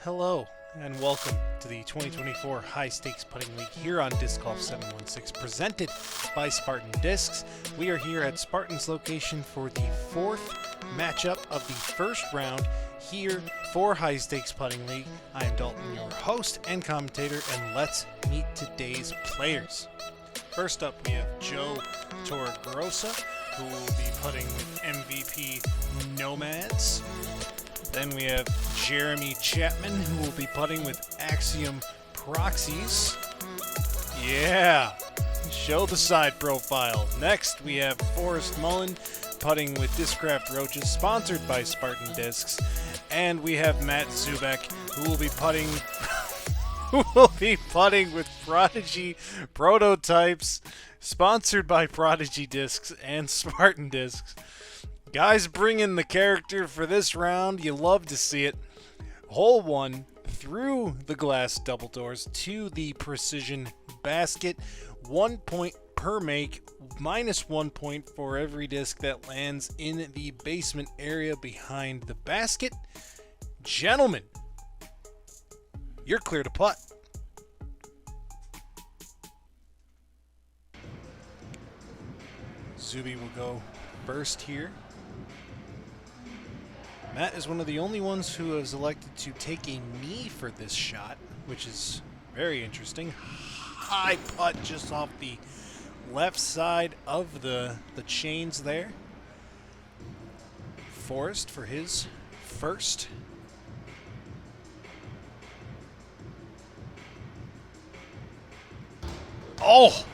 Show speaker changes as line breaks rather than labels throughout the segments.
Hello, and welcome to the 2024 High Stakes Putting League here on Disc Golf 716, presented by Spartan Discs. We are here at Spartan's location for the fourth matchup of the first round here for High Stakes Putting League. I am Dalton, your host and commentator, and let's meet today's players. First up, we have Joe Torregrossa, who will be putting with MVP Nomads. Then we have Jeremy Chapman, who will be putting with Axiom Proxies. Yeah, show the side profile. Next, we have Forrest Mullen putting with Discraft Roaches, sponsored by Spartan Discs. And we have Matt Zubek, who will be putting with Prodigy Prototypes, sponsored by Prodigy Discs and Spartan Discs. Guys, bring in the character for this round. You love to see it. Hole 1 through the glass double doors to the precision basket. 1 point per make, minus 1 point for every disc that lands in the basement area behind the basket. Gentlemen, you're clear to putt. Zuby will go first here. Matt is one of the only ones who has elected to take a knee for this shot, which is very interesting. High putt just off the left side of the chains there. Forrest for his first. Oh!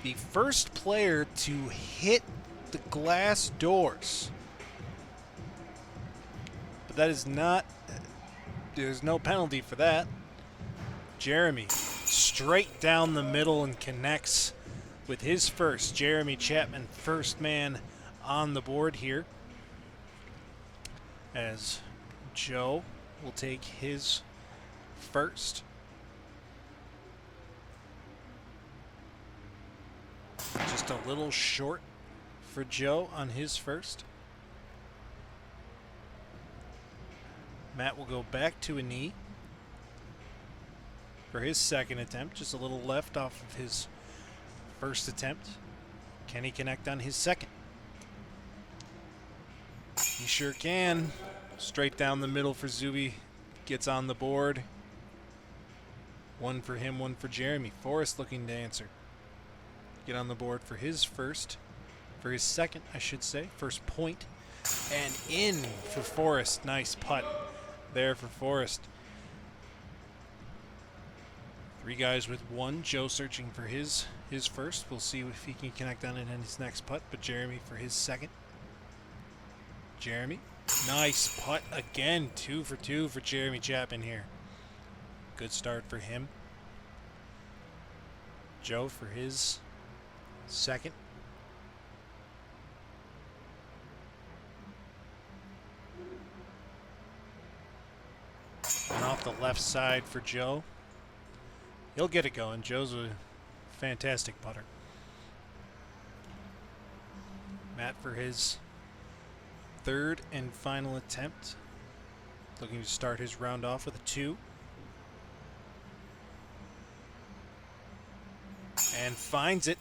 The first player to hit the glass doors. But that is not, there's no penalty for that. Jeremy straight down the middle and connects with his first. Jeremy Chapman, first man on the board here, as Joe will take his first. Just a little short for Joe on his first. Matt will go back to a knee for his second attempt. Just a little left off of his first attempt. Can he connect on his second? He sure can. Straight down the middle for Zuby. Gets on the board. One for him, one for Jeremy. Forrest looking to answer. Get on the board for his first. For his second, I should say. First point. And in for Forrest. Nice putt there for Forrest. Three guys with one. Joe searching for his first. We'll see if he can connect on it in his next putt. But Jeremy for his second. Jeremy. Nice putt again. 2 for 2 for Jeremy Chapman here. Good start for him. Joe for his second. And off the left side for Joe. He'll get it going. Joe's a fantastic putter. Matt for his third and final attempt. Looking to start his round off with a 2. And finds it.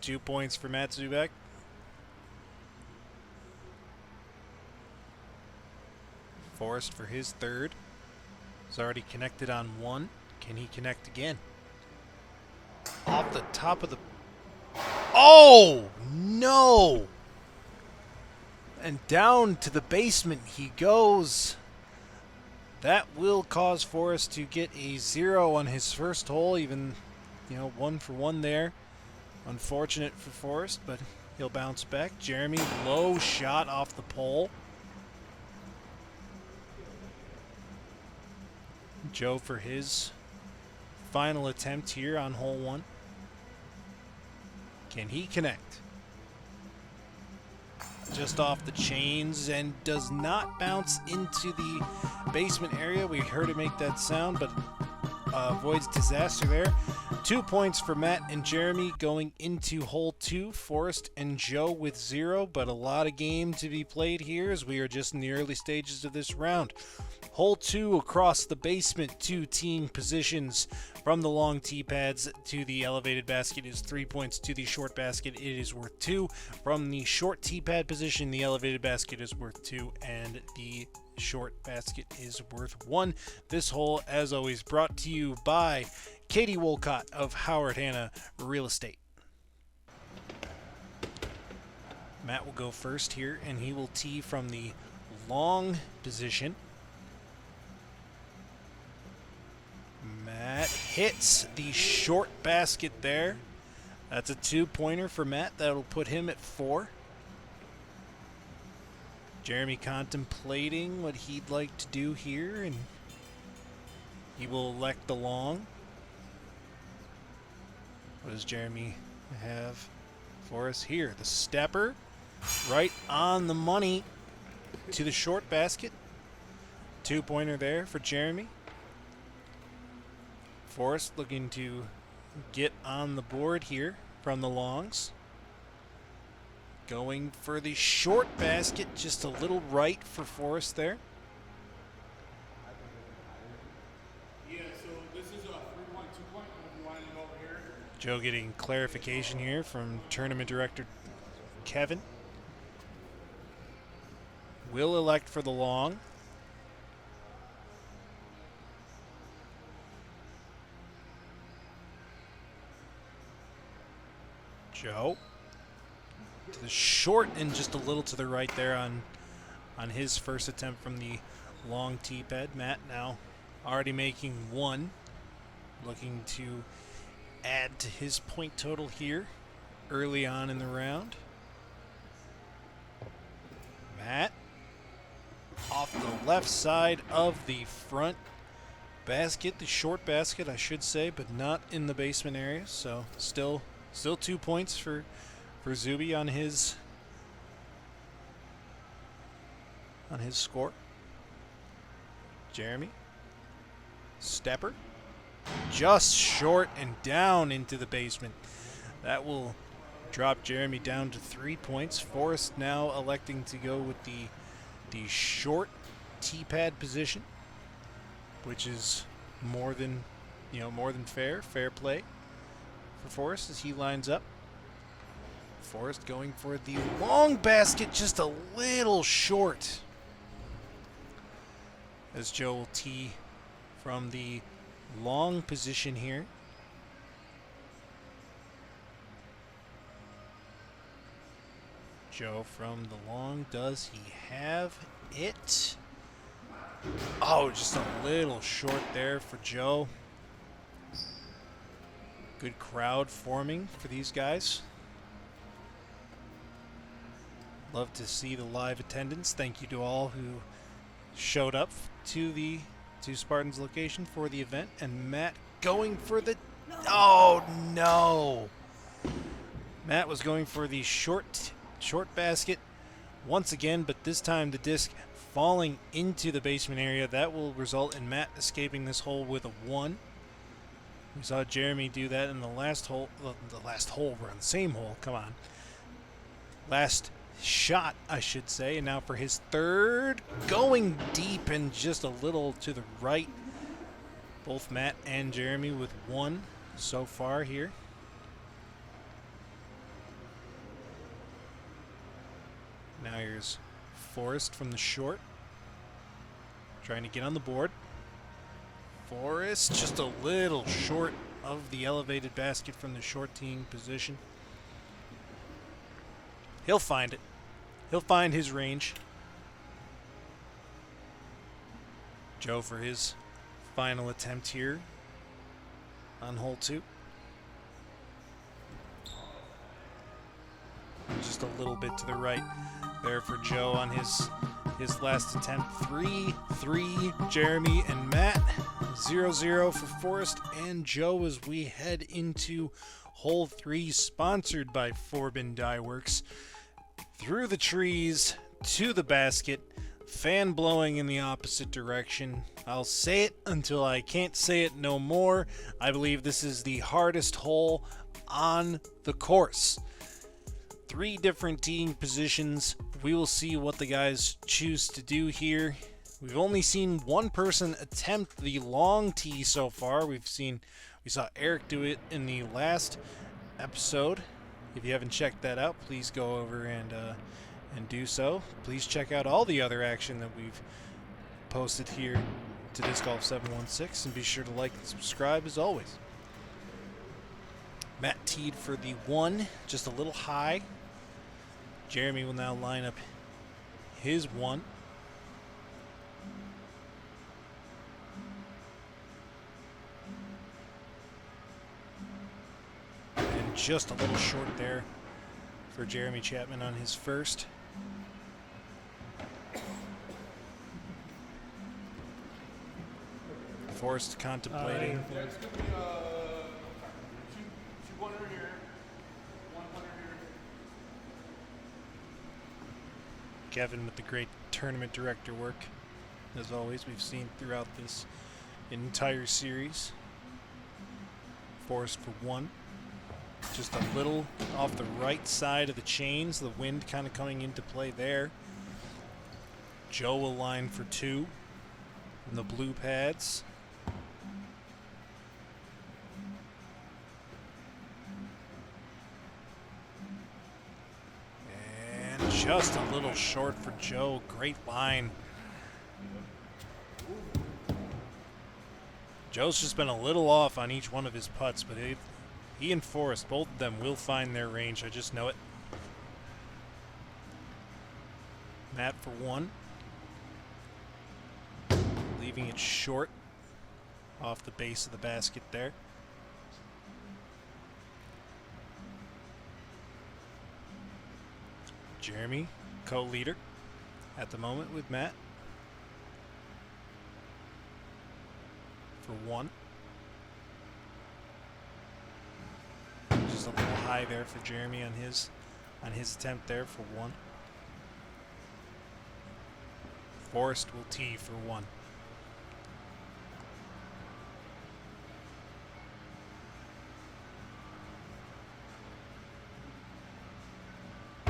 2 points for Matt Zubek. Forrest for his third. He's already connected on one. Can he connect again? Off the top of the... Oh, no! And down to the basement he goes. That will cause Forrest to get a 0 on his first hole, even, 1 for 1 there. Unfortunate for Forrest, but he'll bounce back. Jeremy, low shot off the pole. Joe for his final attempt here on hole 1. Can he connect? Just off the chains and does not bounce into the basement area. We heard it make that sound, but avoids disaster there. 2 points for Matt and Jeremy going into hole 2. Forrest and Joe with 0, but a lot of game to be played here as we are just in the early stages of this round. Hole 2 across the basement, 2 team positions. From the long tee pads to the elevated basket is 3 points. To the short basket, it is worth 2. From the short tee pad position, the elevated basket is worth 2, and the short basket is worth 1. This hole, as always, brought to you by Katie Wolcott of Howard Hanna Real Estate. Matt will go first here, and he will tee from the long position. Matt hits the short basket there. That's a 2-pointer for Matt. That'll put him at 4. Jeremy contemplating what he'd like to do here, and he will elect the long. What does Jeremy have for us here? The stepper, right on the money to the short basket. 2-pointer there for Jeremy. Forrest looking to get on the board here from the longs. Going for the short basket, just a little right for Forrest there.
Yeah, so this is a 3-point, 2-point. I'm lining over here.
Joe getting clarification here from tournament director Kevin. Will elect for the long. Joe to the short and just a little to the right there on his first attempt from the long tee pad. Matt now already making 1, looking to add to his point total here early on in the round. Matt off the left side of the front basket, the short basket I should say, but not in the basement area, so still 2 points for Zuby on his score. Jeremy, stepper, just short and down into the basement. That will drop Jeremy down to 3 points. Forrest now electing to go with the short tee pad position, which is more than fair play for Forrest as he lines up. Forrest going for the long basket, just a little short. As Joe will tee from the long position here. Joe from the long, does he have it? Oh, just a little short there for Joe. Good crowd forming for these guys. Love to see the live attendance. Thank you to all who showed up to Spartan's location for the event. And Matt going for the... Oh, no! Matt was going for the short basket once again, but this time the disc falling into the basement area. That will result in Matt escaping this hole with a 1. We saw Jeremy do that in the last hole. We're on the same hole. Come on. Last shot, I should say. And now for his third, going deep and just a little to the right. Both Matt and Jeremy with 1 so far here. Now here's Forrest from the short, trying to get on the board. Forrest just a little short of the elevated basket from the short teeing position. He'll find it. He'll find his range. Joe for his final attempt here on hole 2. Just a little bit to the right there for Joe on his last attempt. 3-3 Jeremy and Matt. 0-0 for Forrest and Joe as we head into hole 3, sponsored by Forbin Dyeworks. Through the trees to the basket, fan blowing in the opposite direction. I'll say it until I can't say it no more. I believe this is the hardest hole on the course. 3 different teeing positions. We will see what the guys choose to do here. We've only seen one person attempt the long tee so far. We saw Eric do it in the last episode. If you haven't checked that out, please go over and do so. Please check out all the other action that we've posted here to Disc Golf 716, and be sure to like and subscribe as always. Matt teed for the 1, just a little high. Jeremy will now line up his 1. And just a little short there for Jeremy Chapman on his first. Forrest contemplating.
Yeah, it's going to be 200 here, 100 here.
Kevin with the great tournament director work, as always, we've seen throughout this entire series. Forrest for 1. Just a little off the right side of the chains, the wind kind of coming into play there. Joe will line for 2 in the blue pads. And just a little short for Joe. Great line. Joe's just been a little off on each one of his putts, but he and Forrest, both of them, will find their range. I just know it. Matt for 1. Leaving it short off the base of the basket there. Jeremy, co-leader at the moment with Matt. For 1. Just a little high there for Jeremy on his attempt there for 1. Forrest will tee for 1.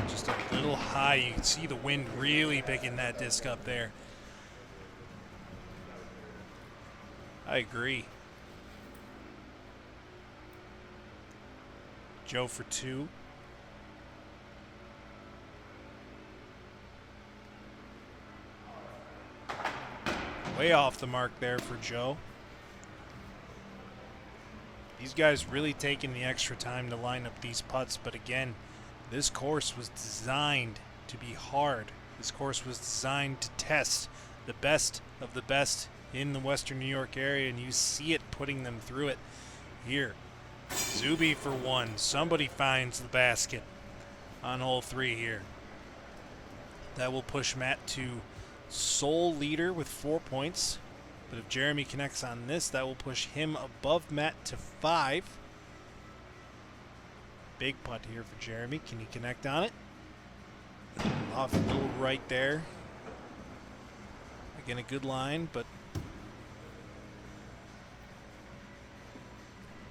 Just a little high. You can see the wind really picking that disc up there. I agree. Joe for 2. Way off the mark there for Joe. These guys really taking the extra time to line up these putts, but again, this course was designed to be hard. This course was designed to test the best of the best in the Western New York area, and you see it putting them through it here. Zuby for 1. Somebody finds the basket on hole 3 here. That will push Matt to sole leader with 4 points. But if Jeremy connects on this, that will push him above Matt to 5. Big putt here for Jeremy. Can he connect on it? Off a little right there. Again, a good line, but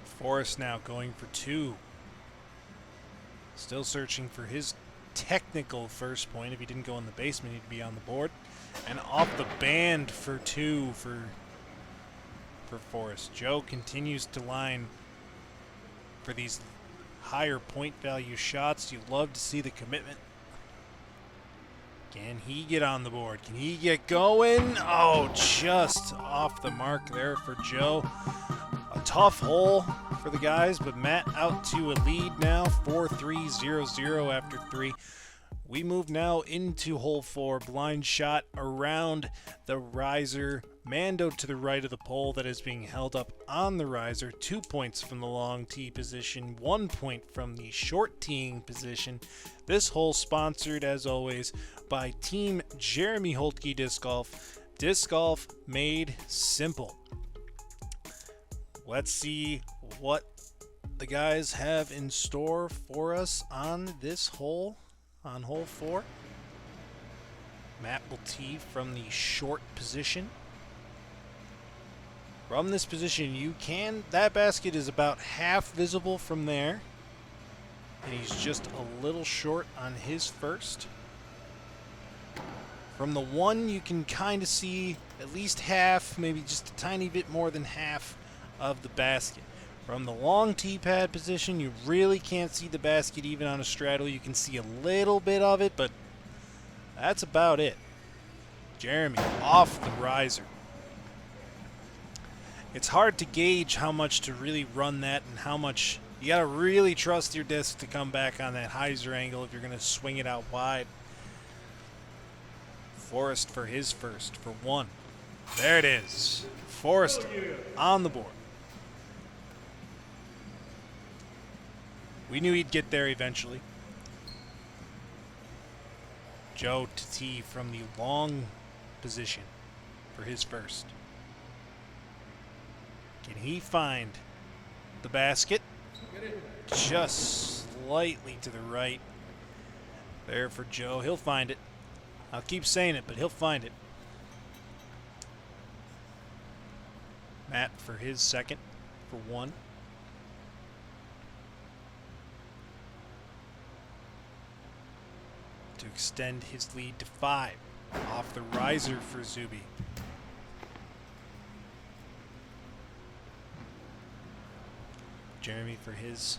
Forrest now going for 2. Still searching for his technical first point. If he didn't go in the basement, he'd be on the board. And off the band for 2 for Forrest. Joe continues to line for these higher point value shots. You love to see the commitment. Can he get on the board? Can he get going? Oh, just off the mark there for Joe. A tough hole for the guys, but Matt out to a lead now, 4-3-0-0 after 3. We move now into hole 4. Blind shot around the riser. Mando to the right of the pole that is being held up on the riser. 2 points from the long tee position. 1 point from the short teeing position. This hole sponsored, as always, by Team Jeremy Holtke Disc Golf. Disc golf made simple. Let's see what the guys have in store for us on this hole. On hole 4, Matt will tee from the short position. From this position, that basket is about half visible from there. And he's just a little short on his first. From the one, you can kind of see at least half, maybe just a tiny bit more than half of the basket. From the long tee pad position, you really can't see the basket even on a straddle. You can see a little bit of it, but that's about it. Jeremy off the riser. It's hard to gauge how much to really run that and how much. You got to really trust your disc to come back on that hyzer angle if you're going to swing it out wide. Forrest for his first for one. There it is. Forrest on the board. We knew he'd get there eventually. Joe to tee from the long position for his first. Can he find the basket? Just slightly to the right. There for Joe. He'll find it. I'll keep saying it, but he'll find it. Matt for his second for one. To extend his lead to 5. Off the riser for Zuby. Jeremy for his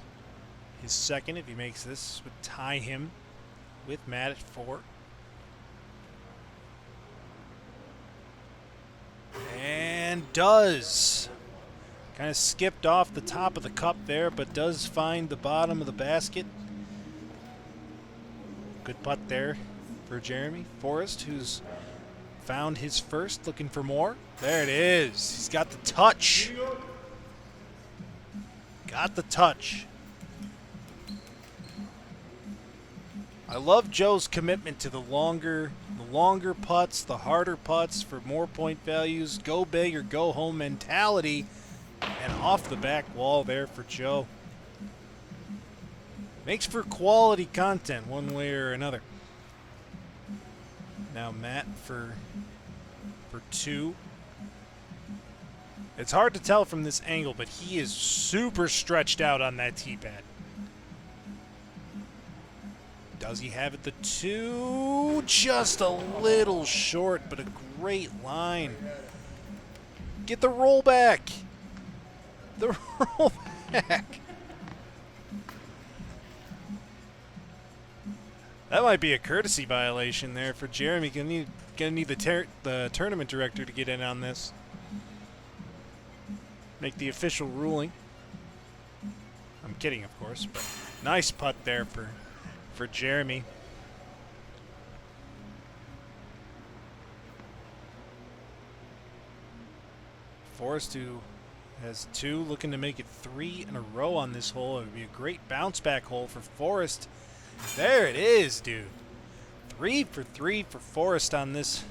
second. If he makes this, would tie him with Matt at 4. And does. Kind of skipped off the top of the cup there, but does find the bottom of the basket. Good putt there for Jeremy. Forrest, who's found his first, looking for more. There it is. He's got the touch. Got the touch. I love Joe's commitment to the longer putts, the harder putts for more point values, go big or go home mentality, and off the back wall there for Joe. Makes for quality content one way or another. Now Matt for 2. It's hard to tell from this angle, but he is super stretched out on that tee pad. Does he have it? The 2, just a little short, but a great line. Get the roll back. The roll back. That might be a courtesy violation there for Jeremy. Gonna need the tournament director to get in on this. Make the official ruling. I'm kidding, of course, but nice putt there for Jeremy. Forrest, who has 2, looking to make it 3 in a row on this hole. It would be a great bounce back hole for Forrest. There it is, dude. 3 for 3 for Forrest on this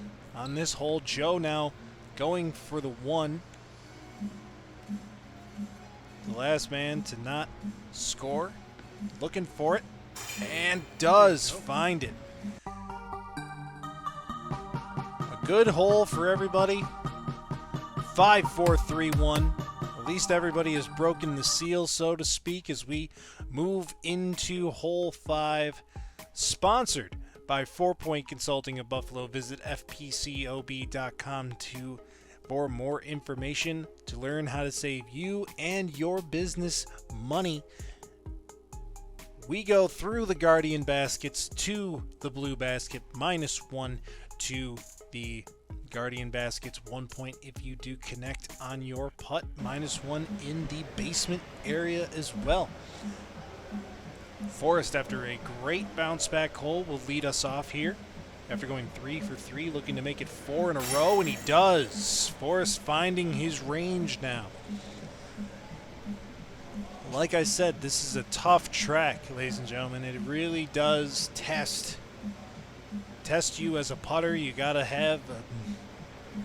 hole. Joe now going for the 1. The last man to not score. Looking for it. And does find it. A good hole for everybody. 5, 4, 3, 1. At least everybody has broken the seal, so to speak, as we move into hole 5. Sponsored by 4 Point Consulting of Buffalo. Visit fpcob.com for more information to learn how to save you and your business money. We go through the Guardian baskets to the blue basket, -1 to the Guardian baskets. 1 point if you do connect on your putt, -1 in the basement area as well. Forrest, after a great bounce back hole, will lead us off here. After going 3 for 3, looking to make it 4 in a row, and he does. Forrest finding his range now. Like I said, this is a tough track, ladies and gentlemen. It really does test you as a putter. You got to have a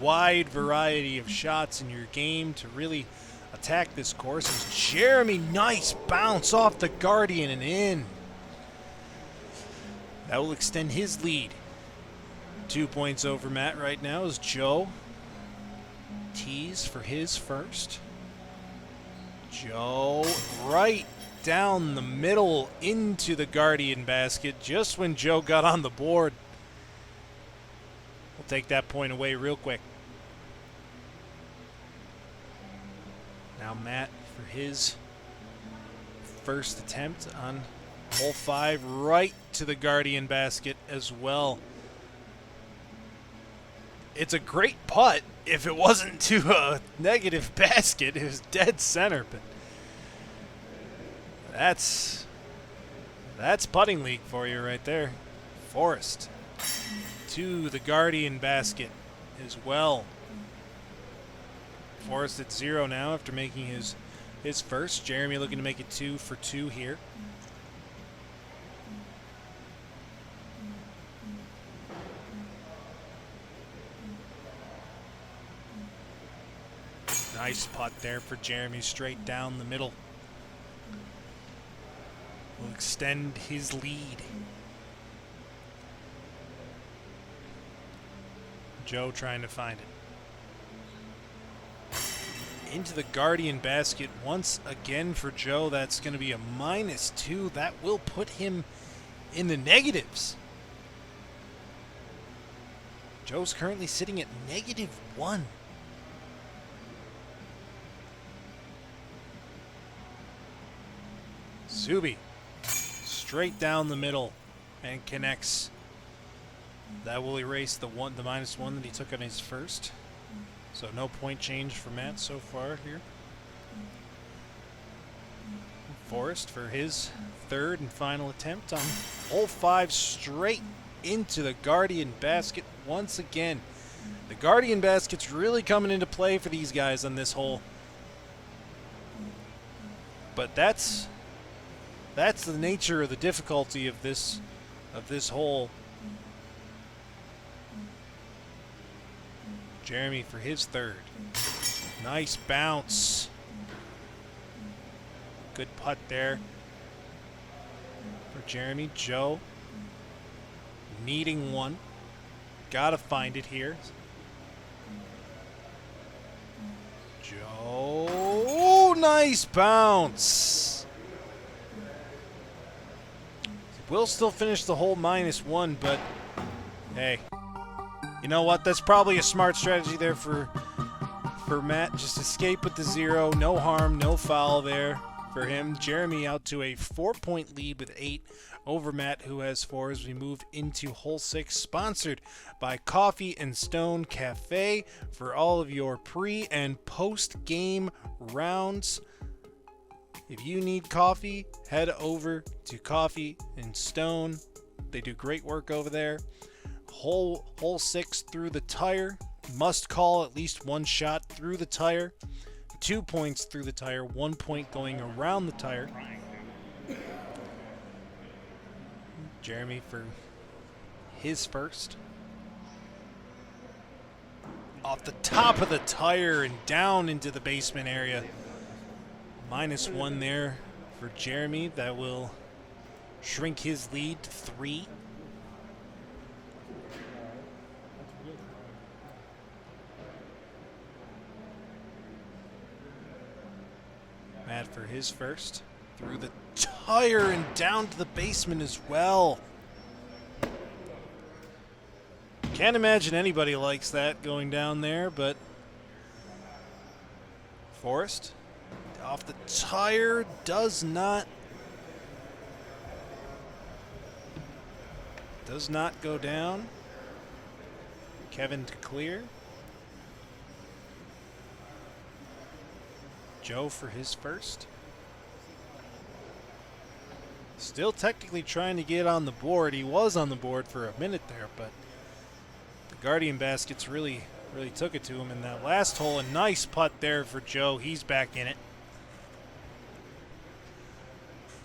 wide variety of shots in your game to really attack this course. As Jeremy, nice bounce off the Guardian and in. That will extend his lead. 2 points over Matt right now as Joe tees for his first. Joe right down the middle into the Guardian basket just when Joe got on the board. We'll take that point away real quick. Now Matt for his first attempt on hole 5, right to the Guardian basket as well. It's a great putt if it wasn't to a negative basket. It was dead center, but that's putting league for you right there. Forrest to the Guardian basket as well. Forrest at 0 now after making his first. Jeremy looking to make it 2 for 2 here. Nice putt there for Jeremy, straight down the middle. Will extend his lead. Joe trying to find it. Into the Guardian basket once again for Joe. That's going to be a -2. That will put him in the negatives. Joe's currently sitting at -1. Zubek straight down the middle and connects. That will erase the -1 that he took on his first. So no point change for Matt so far here. Forrest for his third and final attempt on hole 5, straight into the Guardian basket once again. The Guardian basket's really coming into play for these guys on this hole. But that's the nature of the difficulty of this hole. Jeremy for his third. Nice bounce. Good putt there for Jeremy. Joe needing one. Gotta find it here. Joe, nice bounce. We'll still finish the hole -1, but hey, you know what? That's probably a smart strategy there for Matt. Just escape with the 0. No harm, no foul there for him. Jeremy out to a 4-point lead with 8 over Matt, who has 4 as we move into hole 6. Sponsored by Coffee and Stone Cafe for all of your pre- and post-game rounds. If you need coffee, head over to Coffee and Stone. They do great work over there. Hole 6 through the tire. Must call at least 1 shot through the tire. 2 points through the tire. 1 point going around the tire. Jeremy for his first. Off the top of the tire and down into the basement area. -1 there for Jeremy. That will shrink his lead to 3. Matt for his first. Through the tire and down to the basement as well. Can't imagine anybody likes that going down there, but Forrest off the tire does not go down. Kevin to clear. Joe for his first. Still technically trying to get on the board. He was on the board for a minute there, but the Guardian baskets really took it to him in that last hole. A nice putt there for Joe. He's back in it.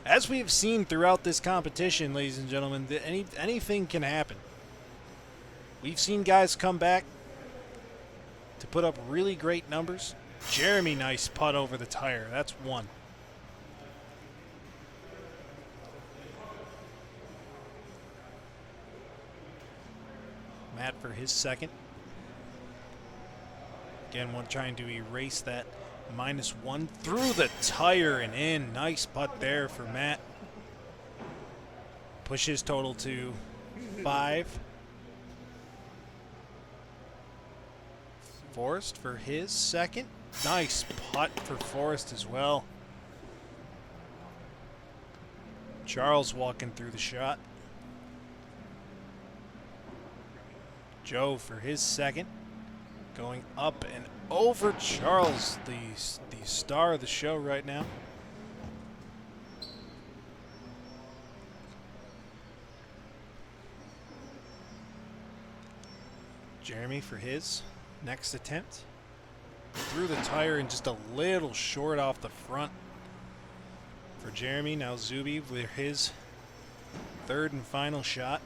As we have seen throughout this competition, ladies and gentlemen, anything can happen. We've seen guys come back to put up really great numbers. Jeremy, nice putt over the tire. That's 1. Matt for his second. Again, one trying to erase that -1 through the tire and in. Nice putt there for Matt. Push his total to 5. Forrest for his second. Nice putt for Forrest as well. Charles walking through the shot. Joe for his second. Going up and over Charles, the star of the show right now. Jeremy for his next attempt. Through the tire and just a little short off the front for Jeremy. Now Zuby with his third and final shot.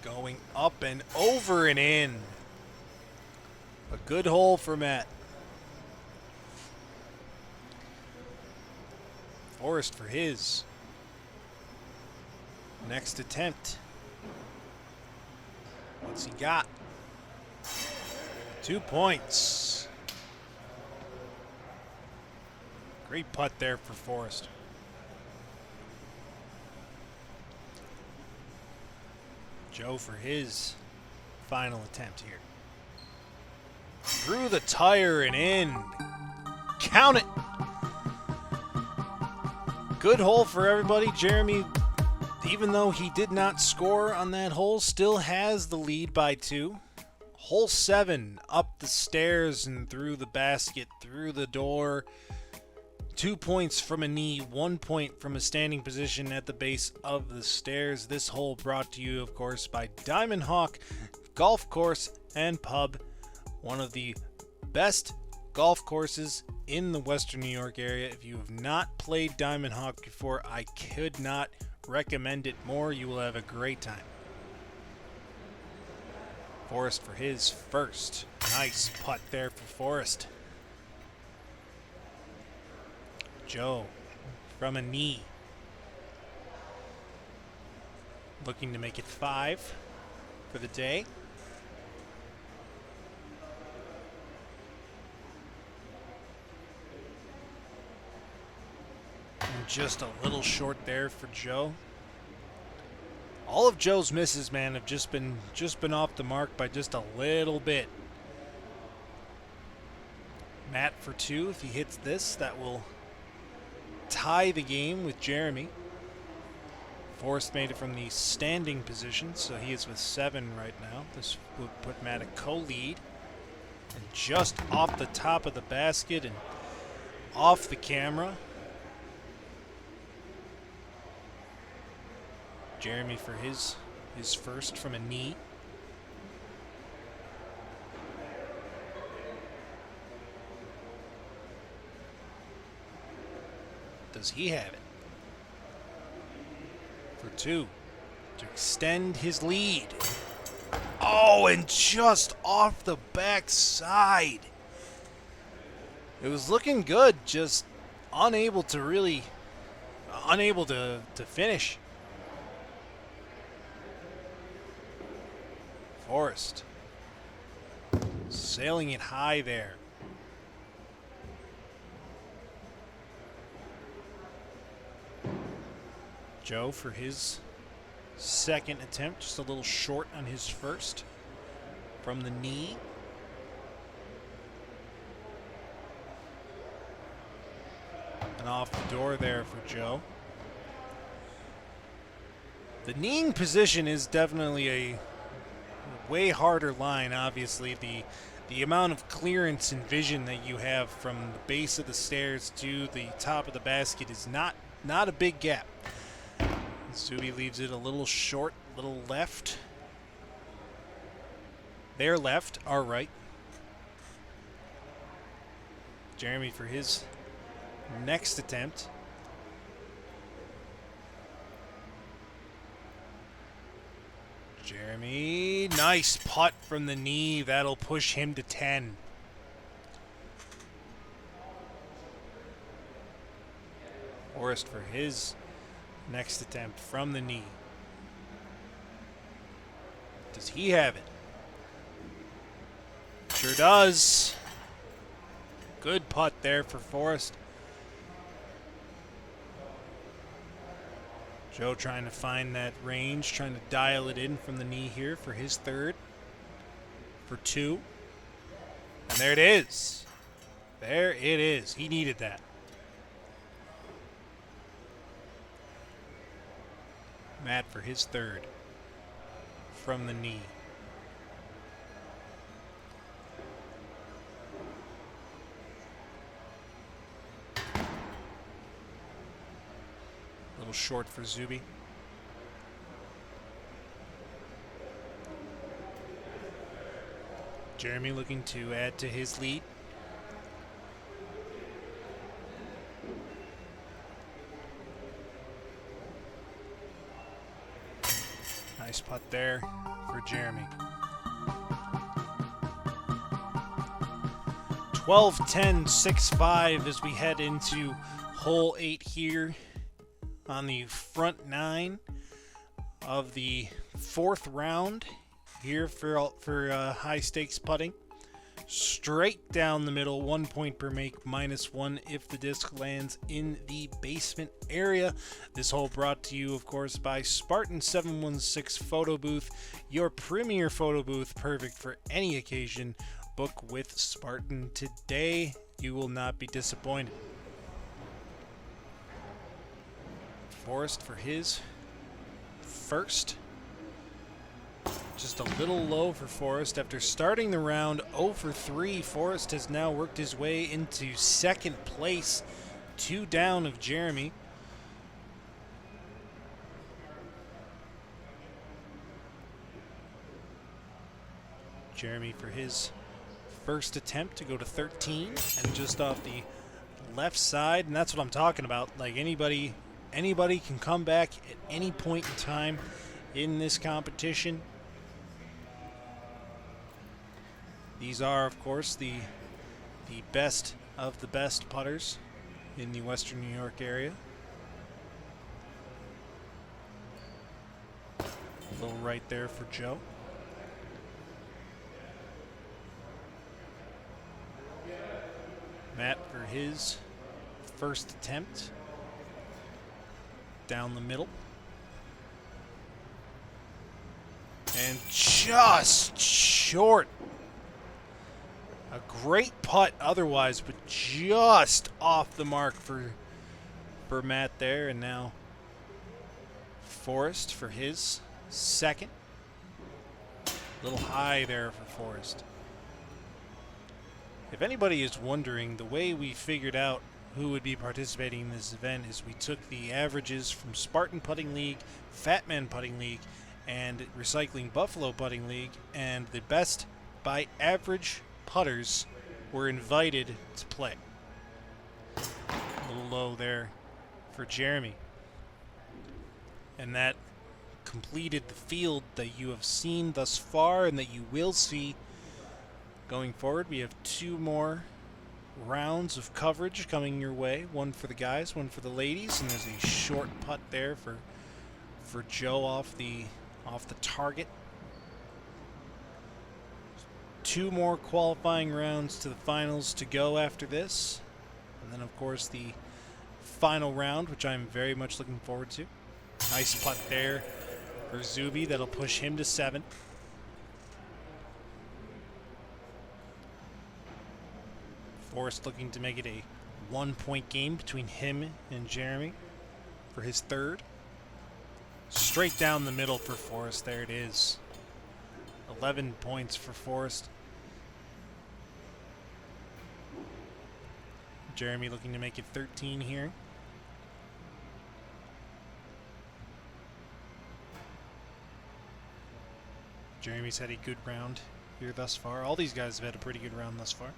Going up and over and in. A good hole for Matt. Forrest for his next attempt. What's he got? 2 points. Great putt there for Forrest. Joe for his final attempt here. Through the tire and in. Count it. Good hole for everybody. Jeremy, even though he did not score on that hole, still has the lead by 2. Hole 7, up the stairs and through the basket, through the door. 2 points from a knee, 1 point from a standing position at the base of the stairs. This hole brought to you, of course, by Diamond Hawk Golf Course and Pub, one of the best golf courses in the Western New York area. If you have not played Diamond Hawk before, I could not recommend it more. You will have a great time. Forrest for his first. Nice putt there for Forrest. Joe from a knee. Looking to make it 5 for the day. And just a little short there for Joe. All of Joe's misses, man, have just been off the mark by just a little bit. Matt for 2. If he hits this, that will tie the game with Jeremy. Forrest made it from the standing position, so he is with 7 right now. This would put Matt a co-lead. And just off the top of the basket and off the camera. Jeremy for his first from a knee. Does he have it? For 2 to extend his lead. Oh, and just off the backside. It was looking good, just unable to finish. Forrest sailing it high there. Joe for his second attempt, just a little short on his first from the knee. And off the door there for Joe. The kneeing position is definitely a way harder line, obviously. The amount of clearance and vision that you have from the base of the stairs to the top of the basket is not a big gap. Zuby leaves it a little short, little left. Their left, our right. Jeremy for his next attempt. Jeremy, nice putt from the knee. That'll push him to 10. Forrest for his next attempt from the knee. Does he have it? Sure does. Good putt there for Forrest. Joe trying to find that range, trying to dial it in from the knee here for his third. For 2. And there it is. There it is. He needed that. Matt for his third. From the knee. A little short for Zuby. Jeremy looking to add to his lead. Nice putt there for Jeremy. 12-10, 6-5 as we head into hole 8 here on the front 9 of the 4th round here for high stakes putting. Straight down the middle, 1 point per make, -1 if the disc lands in the basement area. This hole brought to you, of course, by Spartan 716 Photobooth, your premier photo booth, perfect for any occasion. Book with Spartan today. You will not be disappointed. Forrest for his first. Just a little low for Forrest. After starting the round 0 for 3, Forrest has now worked his way into second place, 2 down of Jeremy. Jeremy for his first attempt to go to 13 and just off the left side, and that's what I'm talking about. Like anybody can come back at any point in time in this competition. These are, of course, the best of the best putters in the Western New York area. A little right there for Joe. Matt for his first attempt. Down the middle. And just short. A great putt otherwise, but just off the mark for Matt there. And now Forrest for his second. A little high there for Forrest. If anybody is wondering, the way we figured out who would be participating in this event is we took the averages from Spartan Putting League, Fat Man Putting League, and Recycling Buffalo Putting League, and the best by average putters were invited to play. A little low there for Jeremy. And that completed the field that you have seen thus far and that you will see going forward. We have 2 more rounds of coverage coming your way. One for the guys, one for the ladies, and there's a short putt there for Joe off the target. 2 more qualifying rounds to the finals to go after this. And then, of course, the final round, which I'm very much looking forward to. Nice putt there for Zuby. That'll push him to 7. Forrest looking to make it a 1-point game between him and Jeremy for his third. Straight down the middle for Forrest. There it is. 11 points for Forrest. Jeremy looking to make it 13 here. Jeremy's had a good round here thus far. All these guys have had a pretty good round thus far.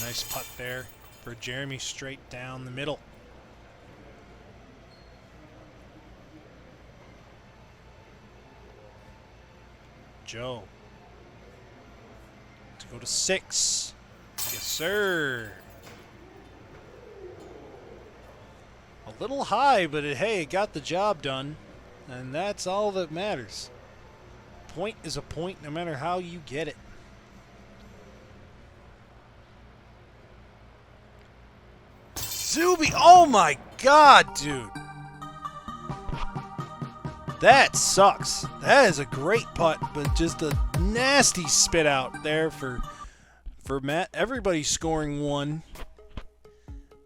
Nice putt there for Jeremy, straight down the middle. Joe to go to 6. Yes, sir. A little high, but hey, it got the job done, and that's all that matters. point is a point no matter how you get it. Zubek, oh my God, dude. That sucks. That is a great putt, but just a nasty spit out there for Matt. Everybody's scoring 1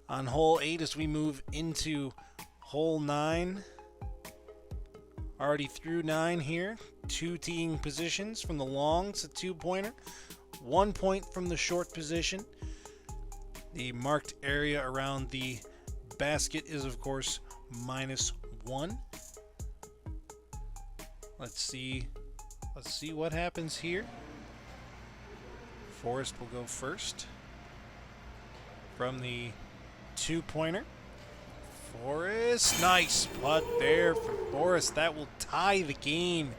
on hole 8 as we move into hole 9. Already through 9 here. 2 teeing positions from the long. It's a 2-pointer. 1 point from the short position. The marked area around the basket is, of course, -1. Let's see what happens here. Forrest will go first from the 2-pointer. Forrest, nice putt there for Forrest. That will tie the game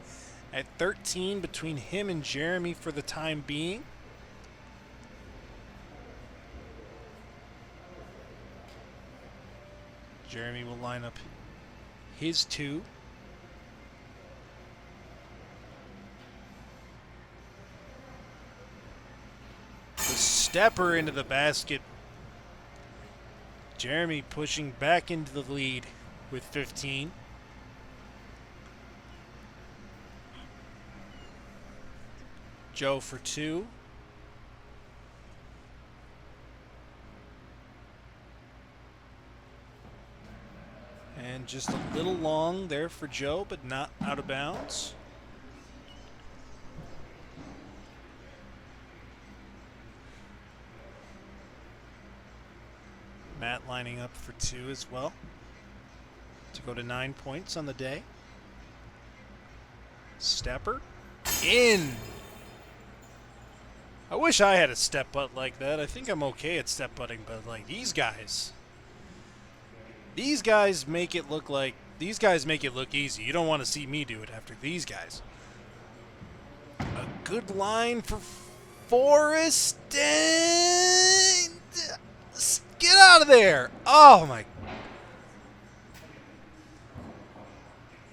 at 13 between him and Jeremy for the time being. Jeremy will line up his 2. The stepper into the basket. Jeremy pushing back into the lead with 15. Joe for 2. And just a little long there for Joe, but not out of bounds. Matt lining up for 2 as well to go to 9 points on the day. Stepper in. I wish I had a step putt like that. I think I'm okay at step putting, but like these guys make it look easy. You don't want to see me do it after these guys. A good line for Forrest. And get out of there. Oh my.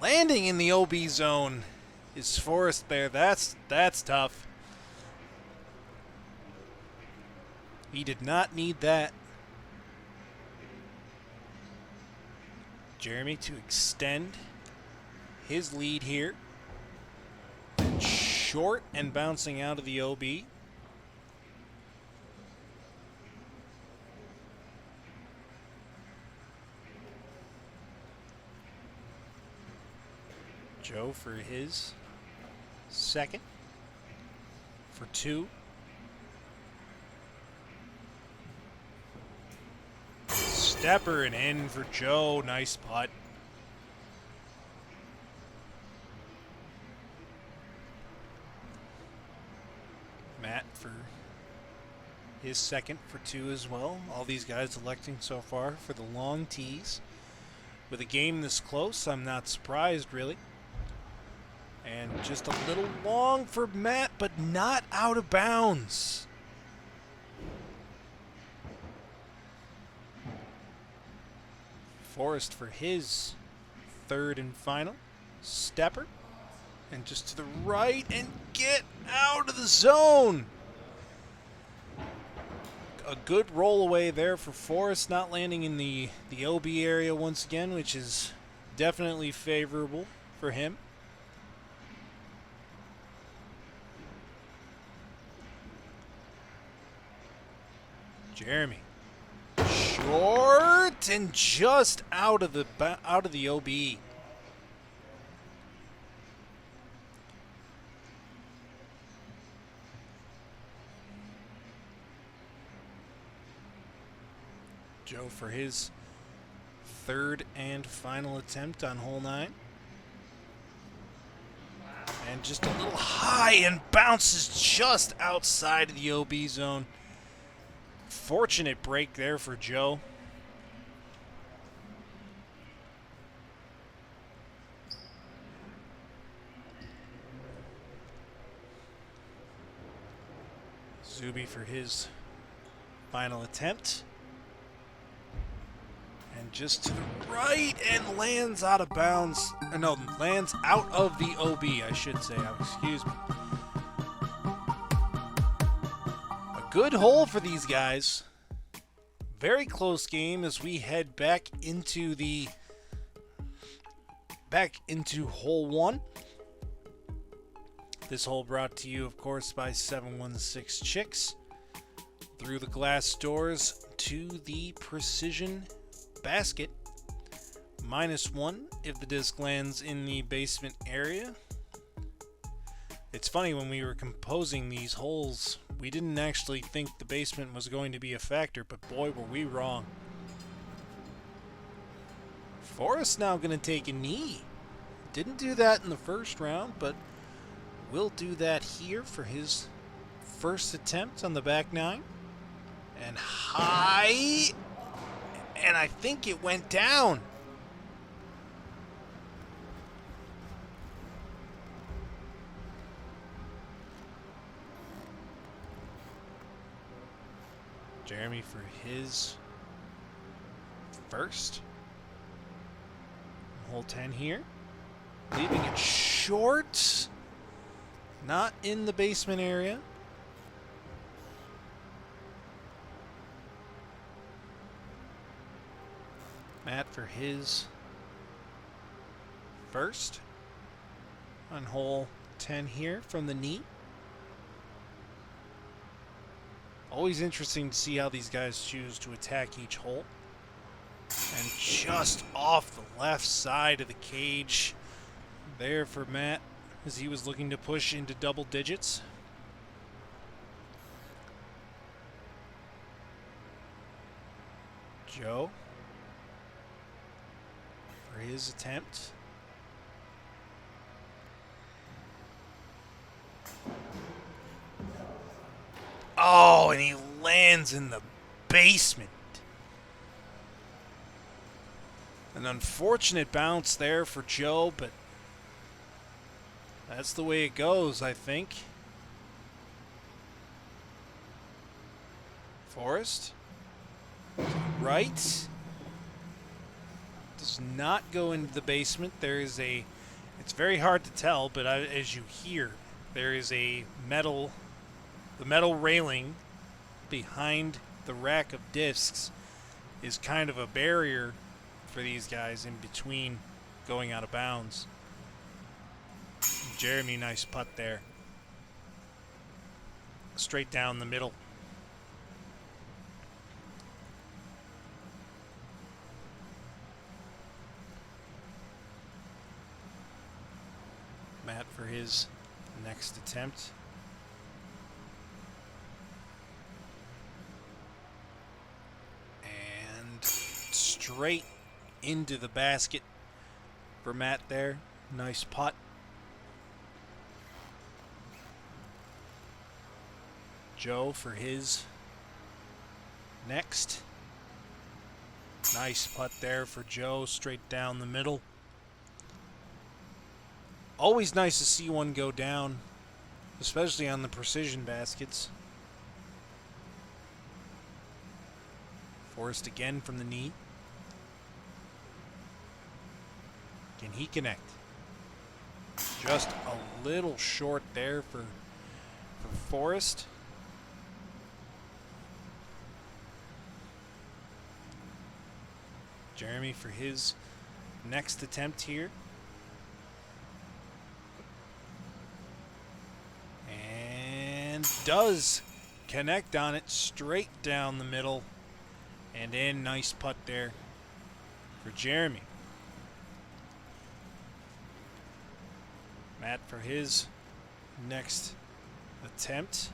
Landing in the OB zone is Forrest there. That's tough. He did not need that. Jeremy to extend his lead here. Short and bouncing out of the OB. Joe for his second. For 2. Stepper and in for Joe. Nice putt. Matt for his second for 2 as well. All these guys electing so far for the long tees. With a game this close, I'm not surprised really. And just a little long for Matt, but not out of bounds. Forrest for his third and final. Stepper. And just to the right and get out of the zone. A good roll away there for Forrest, not landing in the OB area once again, which is definitely favorable for him. Jeremy. Short and just out of the OB. Joe for his third and final attempt on hole 9. And just a little high and bounces just outside of the OB zone. Fortunate break there for Joe. Zuby for his final attempt. And just to the right and lands out of bounds. No, lands out of the OB, I should say. Excuse me. A good hole for these guys. Very close game as we head back into hole 1. This hole brought to you, of course, by 716 Chix. Through the glass doors to the precision basket. -1 if the disc lands in the basement area. It's funny, when we were composing these holes, we didn't actually think the basement was going to be a factor, but boy, were we wrong. Forrest now going to take a knee. Didn't do that in the first round, but will do that here for his first attempt on the back 9. And high, and I think it went down. Jeremy for his first. Hole 10 here. Leaving it short. Not in the basement area. Matt for his first on hole 10 here from the knee. Always interesting to see how these guys choose to attack each hole. And just off the left side of the cage there for Matt as he was looking to push into double digits. Joe for his attempt. Oh, and he lands in the basement. An unfortunate bounce there for Joe, but that's the way it goes, I think. Forrest. Right. Does not go into the basement. There is a... It's very hard to tell, but as you hear, there is a metal... The metal railing behind the rack of discs is kind of a barrier for these guys in between going out of bounds. Jeremy, nice putt there. Straight down the middle. Matt for his next attempt. And straight into the basket for Matt there. Nice putt. Joe for his next. Nice putt there for Joe, straight down the middle. Always nice to see one go down, especially on the precision baskets. Forrest again from the knee. Can he connect? Just a little short there for Forrest. Jeremy for his next attempt here. And does connect on it straight down the middle and in. Nice putt there for Jeremy. Matt for his next attempt.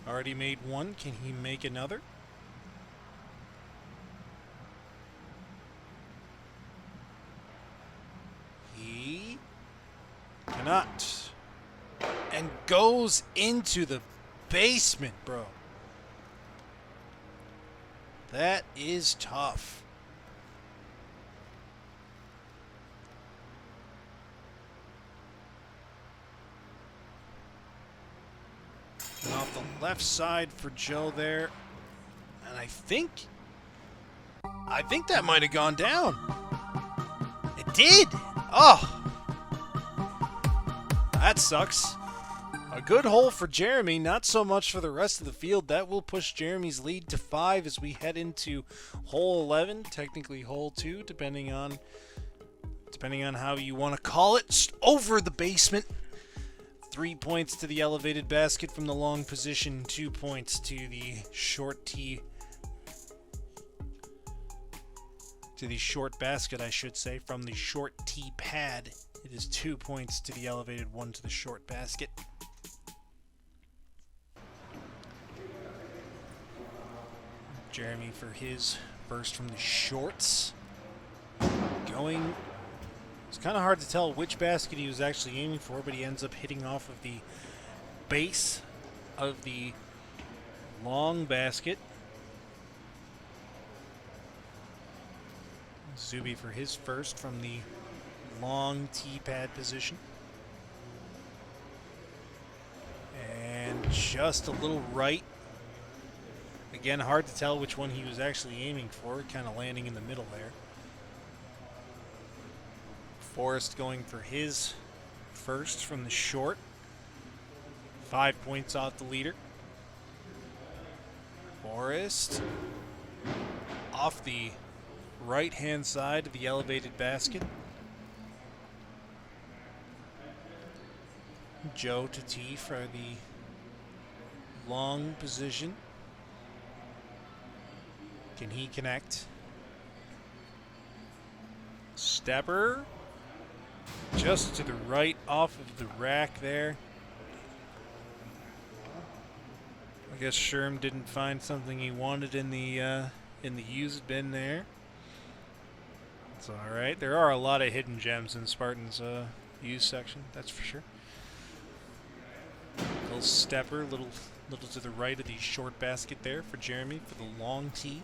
Already made one. Can he make another? He cannot. And goes into the basement, bro. That is tough. And off the left side for Joe there. And I think that might have gone down. It did. Oh, that sucks. A good hole for Jeremy, not so much for the rest of the field. That will push Jeremy's lead to 5 as we head into hole 11, technically hole 2, depending on how you want to call it. Just over the basement. 3 points to the elevated basket from the long position, 2 points to the short tee. To the short basket, I should say, from the short tee pad. It is 2 points to the elevated, 1 to the short basket. Jeremy for his first from the shorts. Going. It's kind of hard to tell which basket he was actually aiming for, but he ends up hitting off of the base of the long basket. Zubek for his first from the long tee pad position. And just a little right. Again, hard to tell which one he was actually aiming for, kind of landing in the middle there. Forrest going for his first from the short. 5 points off the leader. Forrest off the right-hand side of the elevated basket. Joe to tee for the long position. Can he connect? Stepper. Just to the right off of the rack there. I guess Sherm didn't find something he wanted in the used bin there. It's all right. There are a lot of hidden gems in Spartan's used section, that's for sure. Little stepper, little to the right of the short basket there for Jeremy for the long tee.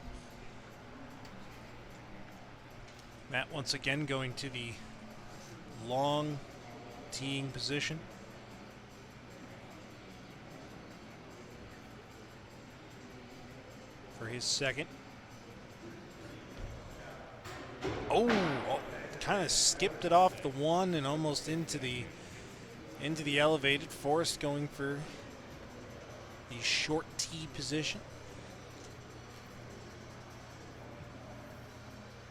Matt once again going to the long teeing position. For his second. Oh, kind of skipped it off the one and almost into the elevated. Forrest going for the short tee position.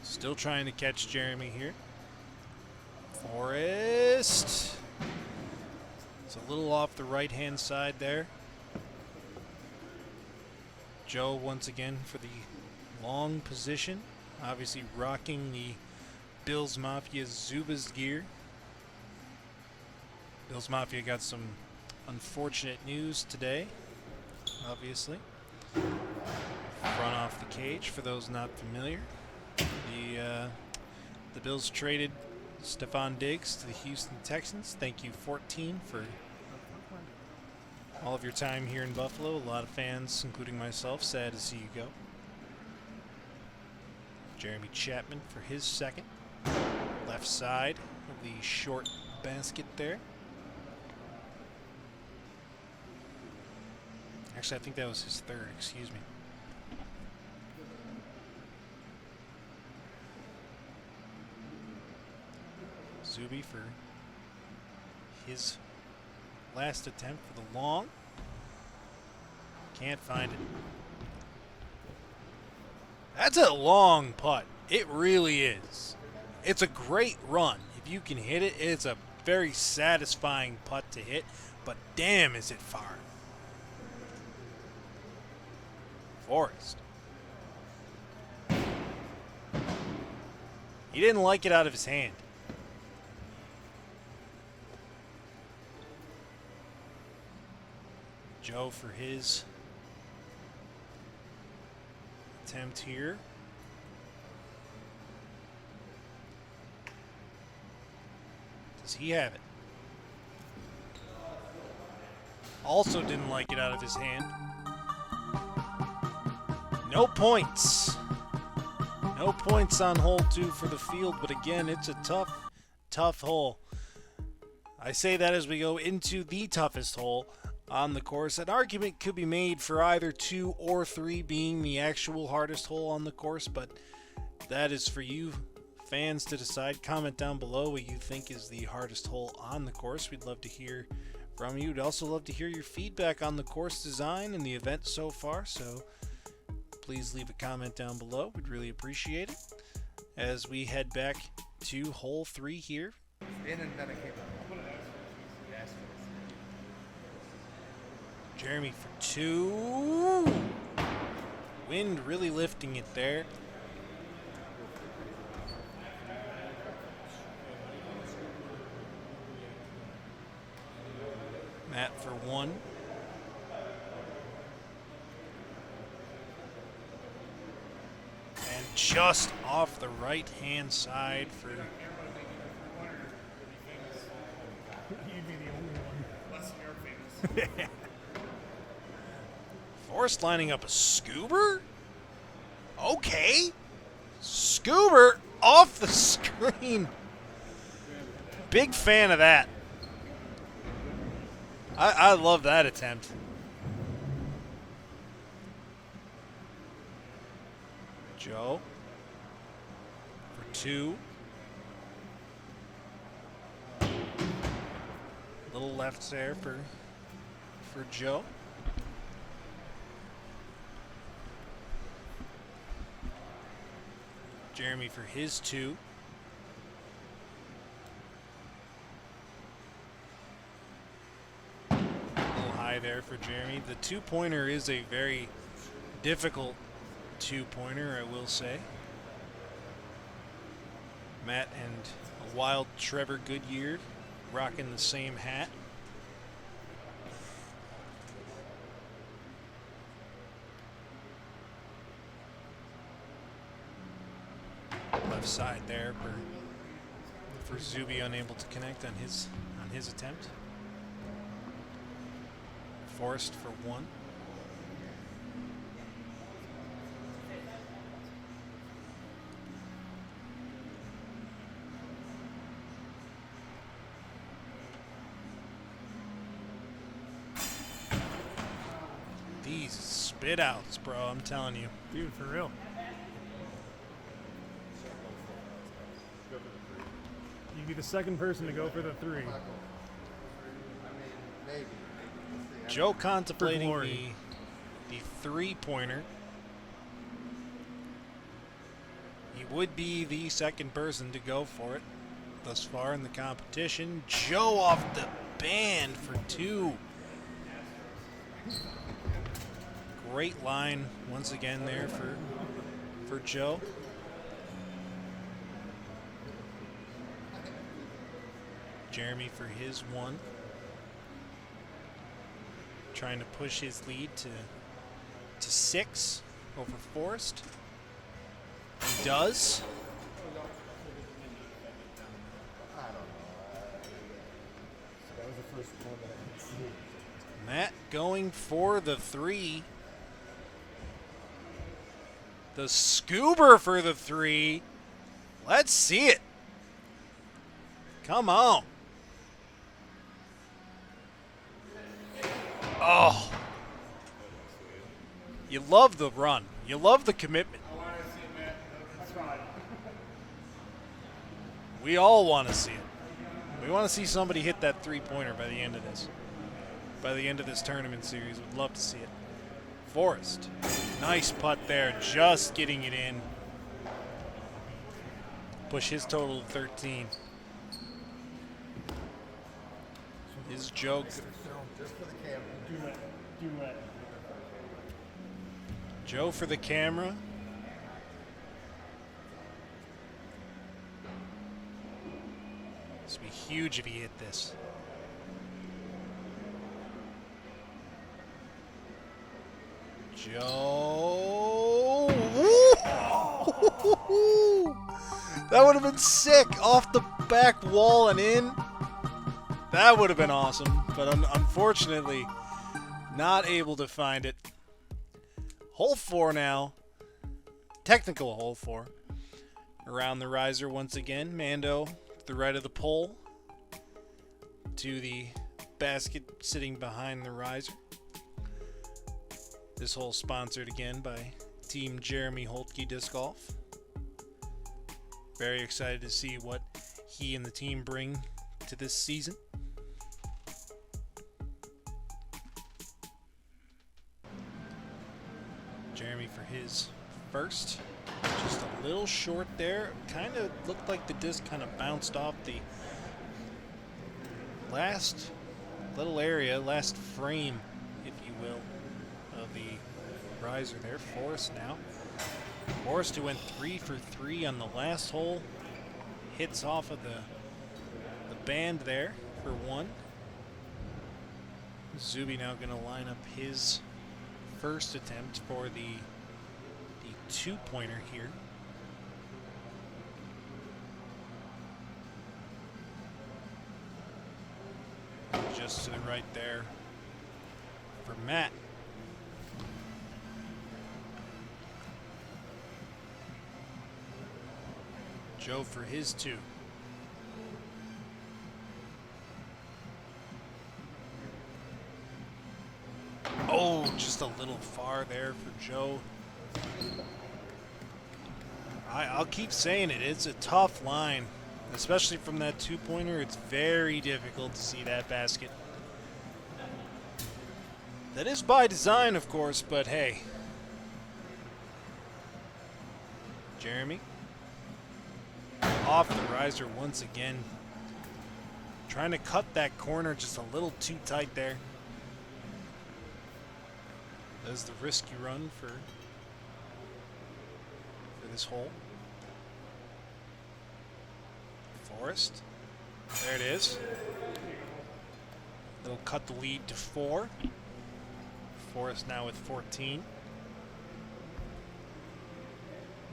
Still trying to catch Jeremy here. Forrest. It's a little off the right-hand side there. Joe once again for the long position. Obviously rocking the Bills Mafia Zubas gear. Bills Mafia got some unfortunate news today, obviously. Front off the cage, for those not familiar. The Bills traded Spartan Discs to the Houston Texans. Thank you, 14, for all of your time here in Buffalo. A lot of fans, including myself, sad to see you go. Jeremy Chapman for his second. Left side of the short basket there. Actually, I think that was his third, excuse me. Zubek for his last attempt for the long. Can't find it. That's a long putt. It really is. It's a great run. If you can hit it, it's a very satisfying putt to hit, but damn is it far. Forrest. He didn't like it out of his hand. Joe for his attempt here. Does he have it? Also didn't like it out of his hand. No points. No points on hole 2 for the field, but again, it's a tough hole. I say that as we go into the toughest hole on the course. An argument could be made for either 2 or 3 being the actual hardest hole on the course, but that is for you fans to decide. Comment down below what you think is the hardest hole on the course. We'd love to hear from you. We'd also love to hear your feedback on the course design and the event so far, so please leave a comment down below. We'd really appreciate it. As we head back to hole 3 here. Jeremy for 2. Wind really lifting it there. Matt for 1. And just off the right-hand side for...
You'd be the only one. Less than you're famous.
Forrest lining up a scuba? Okay. Scuba off the screen. Big fan of that. I love that attempt. Joe for 2. Little left there for Joe. Jeremy for his 2. A little high there for Jeremy. The 2-pointer is a very difficult 2-pointer, I will say. Matt and a wild Trevor Goodyear rocking the same hat. Left side there for Zuby, unable to connect on his attempt. Forrest for 1. These spit outs, bro, I'm telling you.
Dude, for real. You'd be the second person to go for the 3.
Joe contemplating the 3-pointer. He would be the second person to go for it thus far in the competition. Joe off the band for 2. Great line once again there for Joe. Jeremy for his 1. Trying to push his lead to 6 over Forrest. He does. Matt going for the 3. The scuba for the 3. Let's see it. Come on. Oh. You love the run. You love the commitment.
I want to see it, man. That's fine.
We all want to see it. We want to see somebody hit that 3-pointer by the end of this. By the end of this tournament series. We'd love to see it. Forrest. Nice putt there. Just getting it in. Push his total to 13. His joke.
Duet.
Joe for the camera. This would be huge if he hit this. Joe. That would have been sick. Off the back wall and in. That would have been awesome. But unfortunately, not able to find it. Hole 4 now. Technical hole 4. Around the riser once again. Mando to the right of the pole. To the basket sitting behind the riser. This hole sponsored again by Team Jeremy Holtke Disc Golf. Very excited to see what he and the team bring to this season. Jeremy for his first. Just a little short there. Kind of looked like the disc kind of bounced off the last little area, last frame, if you will, of the riser there. Forrest now. Forrest, who went 3 for 3 on the last hole, hits off of the band there for 1. Zubek now going to line up his first attempt for the 2-pointer here. Just to the right there for Matt. Joe for his 2. Oh, just a little far there for Joe. I'll keep saying it. It's a tough line, especially from that 2-pointer. It's very difficult to see that basket. That is by design, of course, but hey. Jeremy. Off the riser once again. Trying to cut that corner just a little too tight there. Does the risky run for this hole. Forrest. There it is. It'll cut the lead to 4. Forrest now with 14.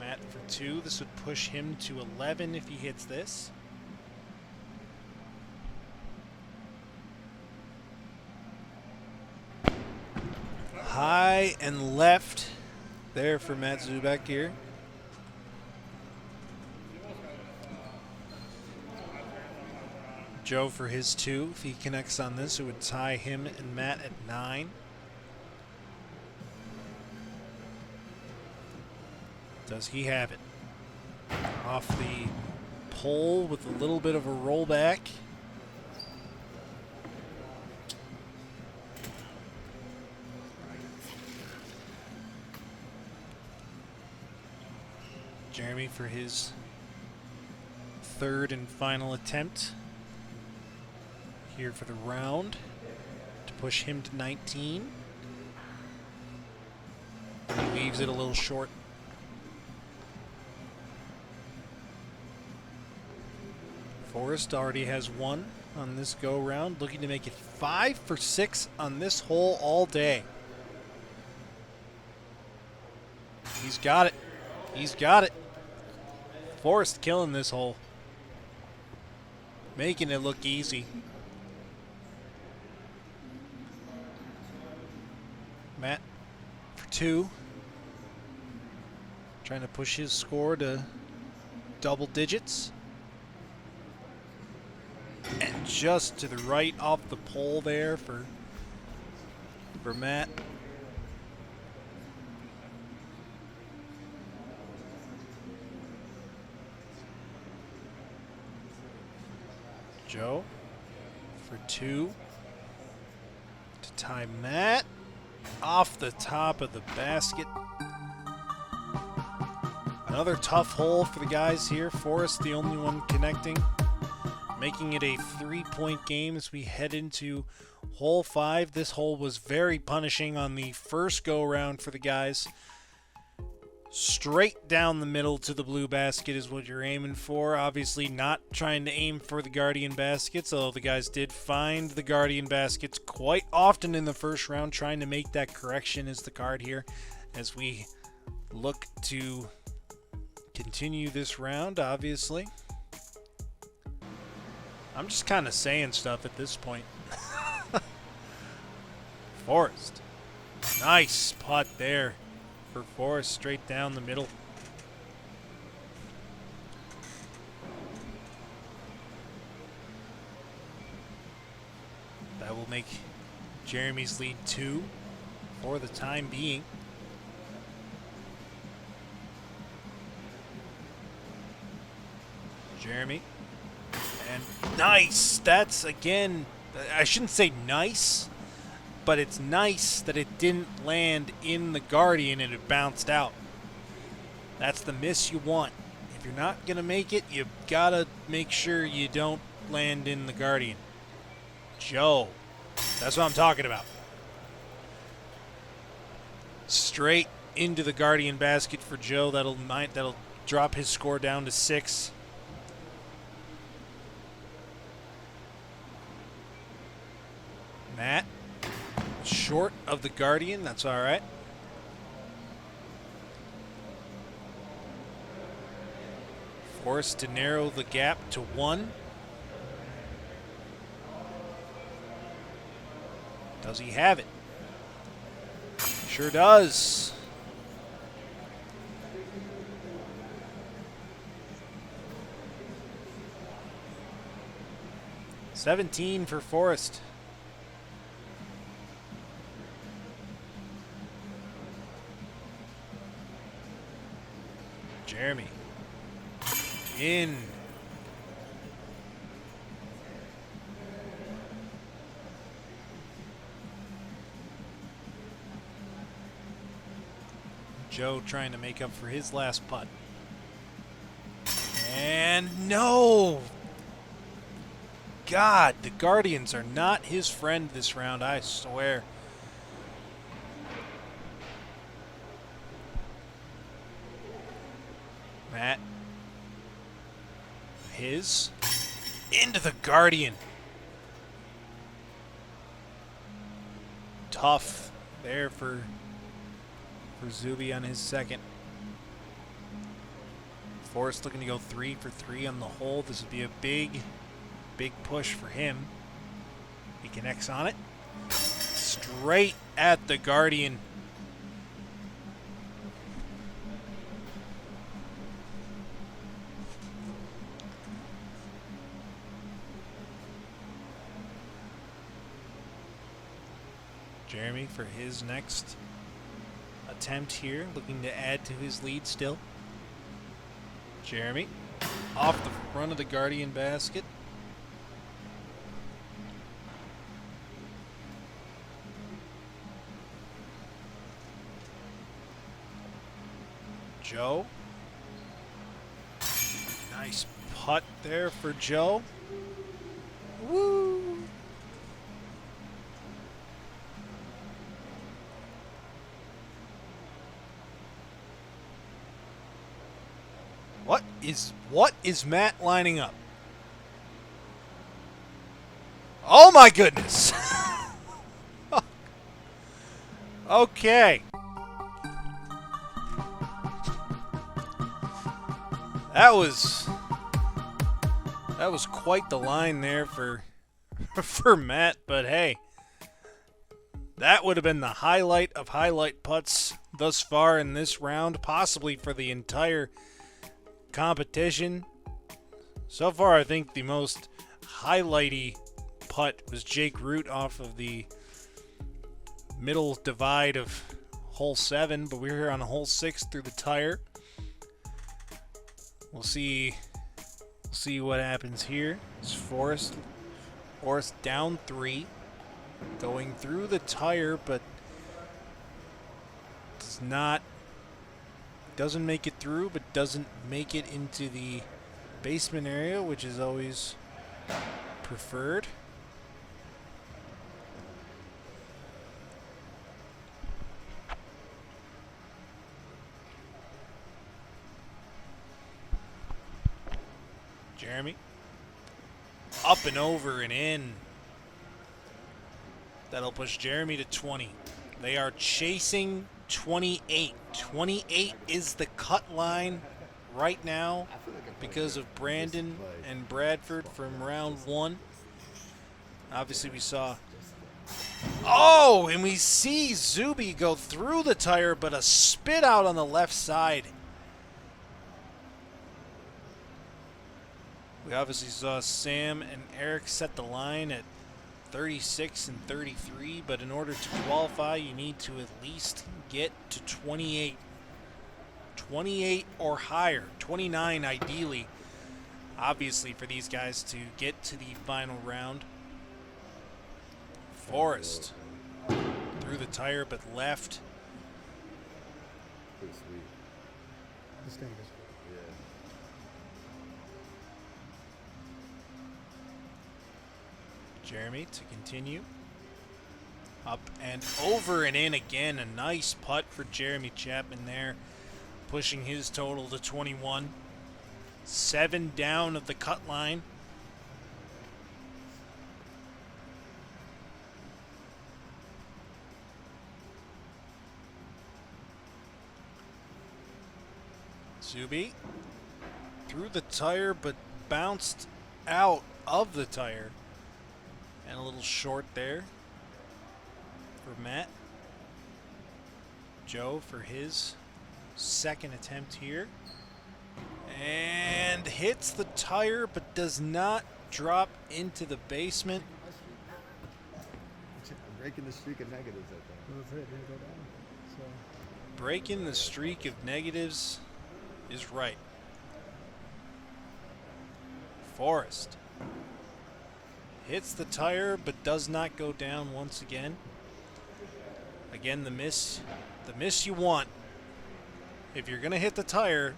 Matt for 2. This would push him to 11 if he hits this. High and left there for Matt Zubek here. Joe for his 2. If he connects on this, it would tie him and Matt at 9. Does he have it? Off the pole with a little bit of a rollback. Jeremy for his 3rd and final attempt here for the round to push him to 19. He leaves it a little short. Forrest already has 1 on this go round, looking to make it 5 for 6 on this hole all day. He's got it. He's got it. Forrest killing this hole. Making it look easy. Matt for 2. Trying to push his score to double digits. And just to the right off the pole there for Matt. Joe for 2 to tie Matt off the top of the basket. Another tough hole for the guys here. Forrest the only one connecting, making it a 3-point game as we head into hole 5. This hole was very punishing on the first go round for the guys. Straight down the middle to the blue basket is what you're aiming for. Obviously not trying to aim for the Guardian baskets, although the guys did find the Guardian baskets quite often in the first round. Trying to make that correction is the card here as we look to continue this round, obviously. I'm just kind of saying stuff at this point. Forrest. Nice putt there for Forrest, straight down the middle. That will will make Jeremy's lead 2 for the time being. Jeremy. And nice! That's, again, I shouldn't say nice, but it's nice that it didn't land in the Guardian and it bounced out. That's the miss you want. If you're not going to make it, you gotta make sure you don't land in the Guardian. Joe. That's what I'm talking about. Straight into the Guardian basket for Joe. That'll drop his score down to 6. Matt, short of the Guardian. That's all right. Forced to narrow the gap to 1. Does he have it? Sure does. $17 for Forrest. Jeremy. In. Joe trying to make up for his last putt. And no! God, the Guardians are not his friend this round, I swear. Matt. His. Into the Guardian. Tough there for Zuby on his second. Forrest looking to go 3 for 3 on the hole. This would be a big push for him. He connects on it. Straight at the Guardian. Jeremy for his next attempt here, looking to add to his lead still. Jeremy off the front of the Guardian basket. Joe. Nice putt there for Joe. Woo! What is Matt lining up? Oh my goodness. Okay. That was quite the line there for Matt, but hey. That would have been the highlight of highlight putts thus far in this round, possibly for the entire competition. So far, I think the most highlighty putt was Jake Root off of the middle divide of hole 7, but we're here on hole 6 through the tire. We'll see what happens here. It's Forrest down 3, going through the tire, but doesn't make it through, but doesn't make it into the basement area, which is always preferred. Jeremy. Up and over and in. That'll push Jeremy to 20. They are chasing 28. 28 is the cut line right now because of Brandon and Bradford from round 1. Obviously we saw... Oh, and we see Zuby go through the tire, but a spit out on the left side. We obviously saw Sam and Eric set the line at 36 and 33, but in order to qualify, you need to at least get to 28. 28 or higher. 29 ideally, obviously, for these guys to get to the final round. Forrest through the tire, but left.
Pretty sweet.
Distinguished.
Yeah.
Jeremy to continue. Up and over and in again. A nice putt for Jeremy Chapman there, pushing his total to 21. 7 down of the cut line. Zuby through the tire, but bounced out of the tire. And a little short there for Matt. Joe for his second attempt here. And hits the tire, but does not drop into the basement.
Breaking the streak of negatives, I think.
That's it. Here go down. So
Breaking the streak of negatives is right. Forrest hits the tire, but does not go down once again. Again, the miss you want. If you're gonna hit the tire,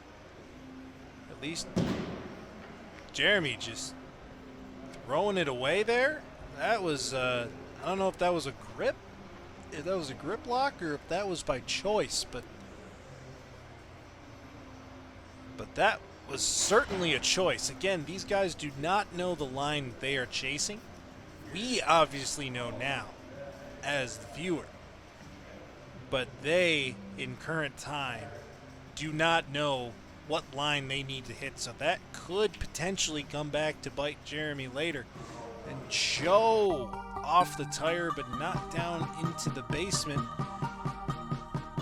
at least Jeremy just throwing it away there. That was I don't know if that was a grip, if that was a grip lock, or if that was by choice, but that was certainly a choice. Again, these guys do not know the line they are chasing. We obviously know now as the viewer, but they, in current time, do not know what line they need to hit, so that could potentially come back to bite Jeremy later. And Joe off the tire, but not down into the basement.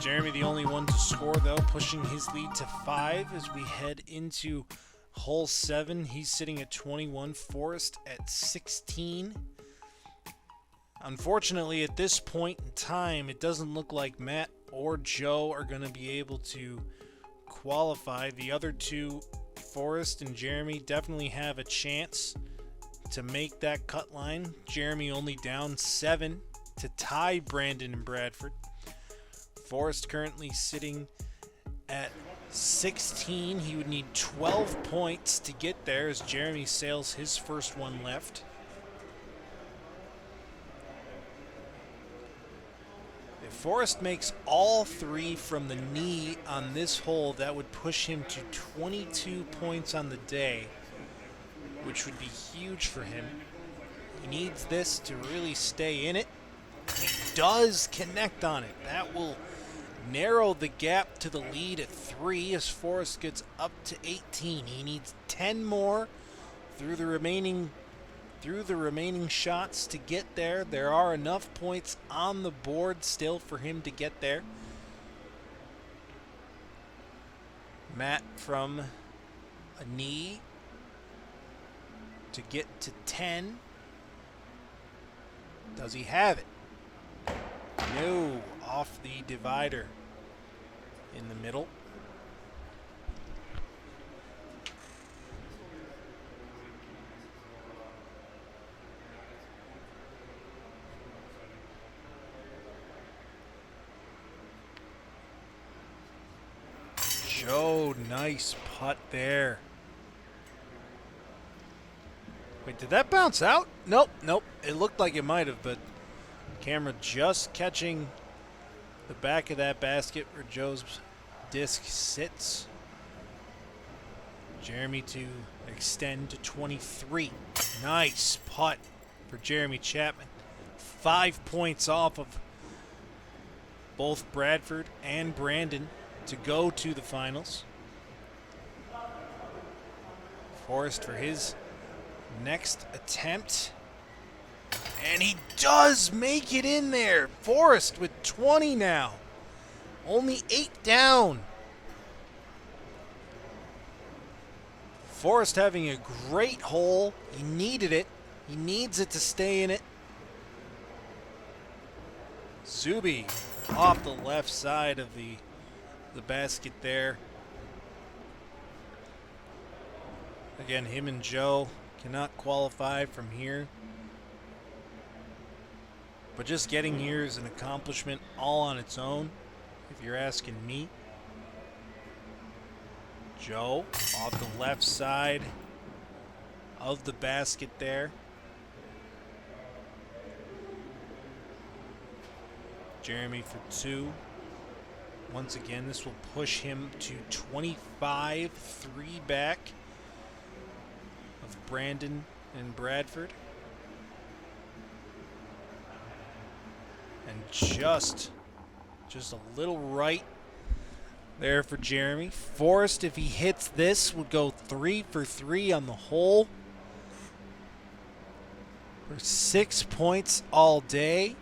Jeremy the only one to score, though, pushing his lead to 5 as we head into hole 7. He's sitting at 21, Forrest at 16. Unfortunately, at this point in time, it doesn't look like Matt or Joe are going to be able to qualify. The other two, Forrest and Jeremy, definitely have a chance to make that cut line. Jeremy only down 7 to tie Brandon and Bradford. Forrest currently sitting at 16. He would need 12 points to get there as Jeremy sails his first one left. If Forrest makes all 3 from the knee on this hole, that would push him to 22 points on the day, which would be huge for him. He needs this to really stay in it. He does connect on it. That will narrow the gap to the lead at 3 as Forrest gets up to 18. He needs 10 more through the remaining shots to get there. There are enough points on the board still for him to get there. Matt from a knee to get to 10. Does he have it? No, off the divider in the middle. Joe, nice putt there. Wait, did that bounce out? Nope. It looked like it might have, but camera just catching the back of that basket where Joe's disc sits. Jeremy to extend to 23. Nice putt for Jeremy Chapman. 5 points off of both Bradford and Brandon to go to the finals. Forrest for his next attempt. And he does make it in there. Forrest with 20 now. Only 8 down. Forrest having a great hole. He needed it. He needs it to stay in it. Zuby off the left side of the basket there. Again, him and Joe cannot qualify from here. But just getting here is an accomplishment all on its own, if you're asking me. Joe off the left side of the basket there. Jeremy for 2. Once again, this will push him to 25, 3 back of Brandon and Bradford. And just a little right there for Jeremy. Forrest, if he hits this, would go 3 for 3 on the hole. For 6 points all day.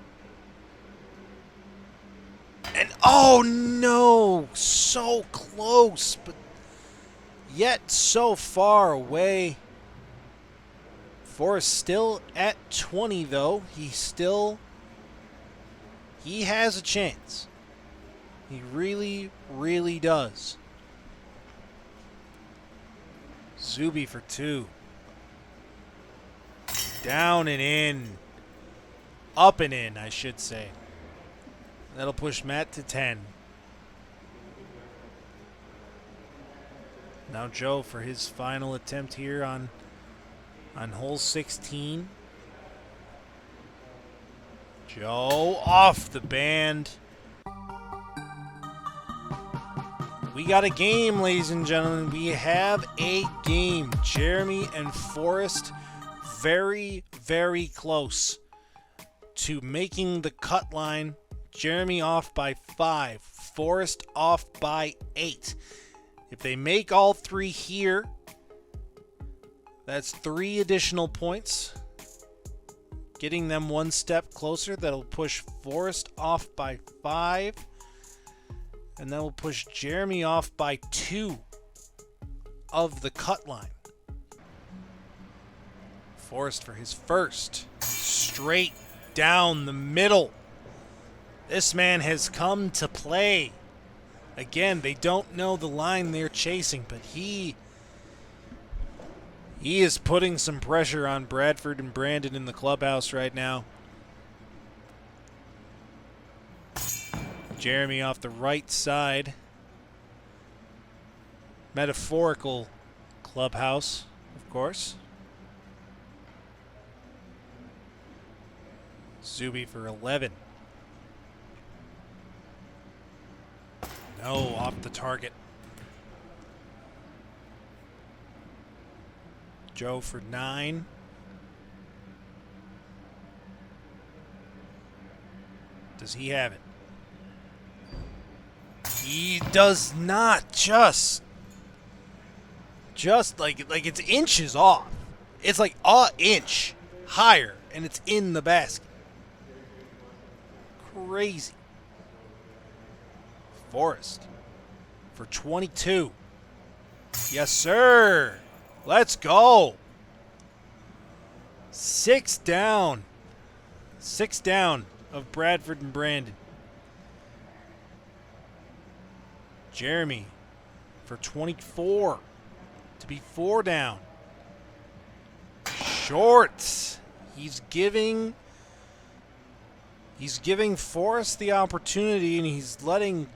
And oh no, so close, but yet so far away. Forrest still at 20 though. He has a chance. He really, really does. Zuby for 2. Down and in. Up and in, I should say. That'll push Matt to 10. Now Joe for his final attempt here on hole 16. Joe off the band. We got a game, ladies and gentlemen. We have a game. Jeremy and Forrest very, very close to making the cut line. Jeremy off by 5. Forrest off by 8. If they make all 3 here, that's 3 additional points. Getting them one step closer. That'll push Forrest off by 5. And that will push Jeremy off by 2 of the cut line. Forrest for his first. Straight down the middle. This man has come to play. Again, they don't know the line they're chasing, but he is putting some pressure on Bradford and Brandon in the clubhouse right now. Jeremy off the right side. Metaphorical clubhouse, of course. Zuby for 11. No, off the target. Joe for 9. Does he have it? He does not. Just like it's inches off. It's like an inch higher, and it's in the basket. Crazy. Forrest for 22. Yes, sir. Let's go. 6 down. 6 down of Bradford and Brandon. Jeremy for 24 to be 4 down. Short. He's giving Forrest the opportunity, and he's letting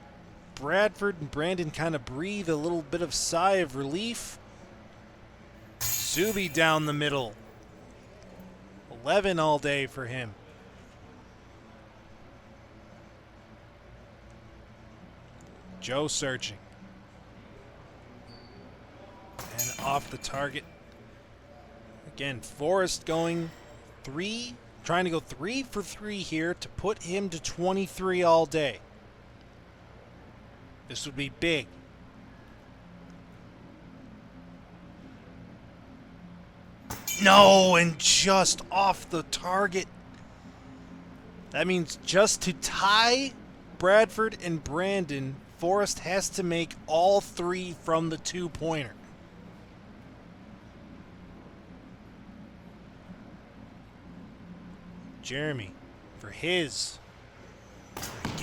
Bradford and Brandon kind of breathe a little bit of sigh of relief. Zuby down the middle. 11 all day for him. Joe searching. And off the target. Again, Forrest going 3, trying to go 3 for 3 here to put him to 23 all day. This would be big. No, and just off the target. That means just to tie Bradford and Brandon, Forrest has to make all 3 from the 2-pointer. Jeremy for his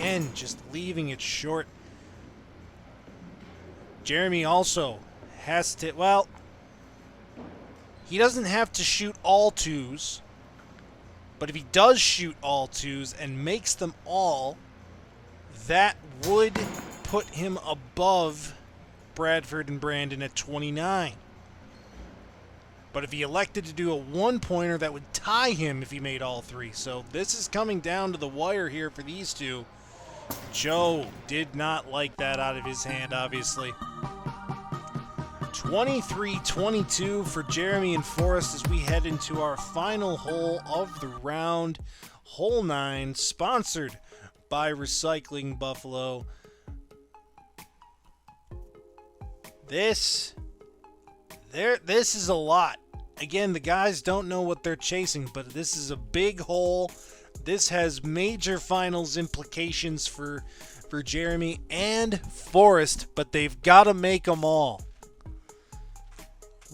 again, just leaving it short. Jeremy also has to, well, he doesn't have to shoot all twos, but if he does shoot all twos and makes them all, that would put him above Bradford and Brandon at 29. But if he elected to do a one-pointer, that would tie him if he made all three. So this is coming down to the wire here for these two. Joe did not like that out of his hand, obviously. 23-22 for Jeremy and Forrest as we head into our final hole of the round. Hole 9, sponsored by Recycling Buffalo. This is a lot. Again, the guys don't know what they're chasing, but this is a big hole. This has major finals implications for Jeremy and Forrest, but they've got to make them all.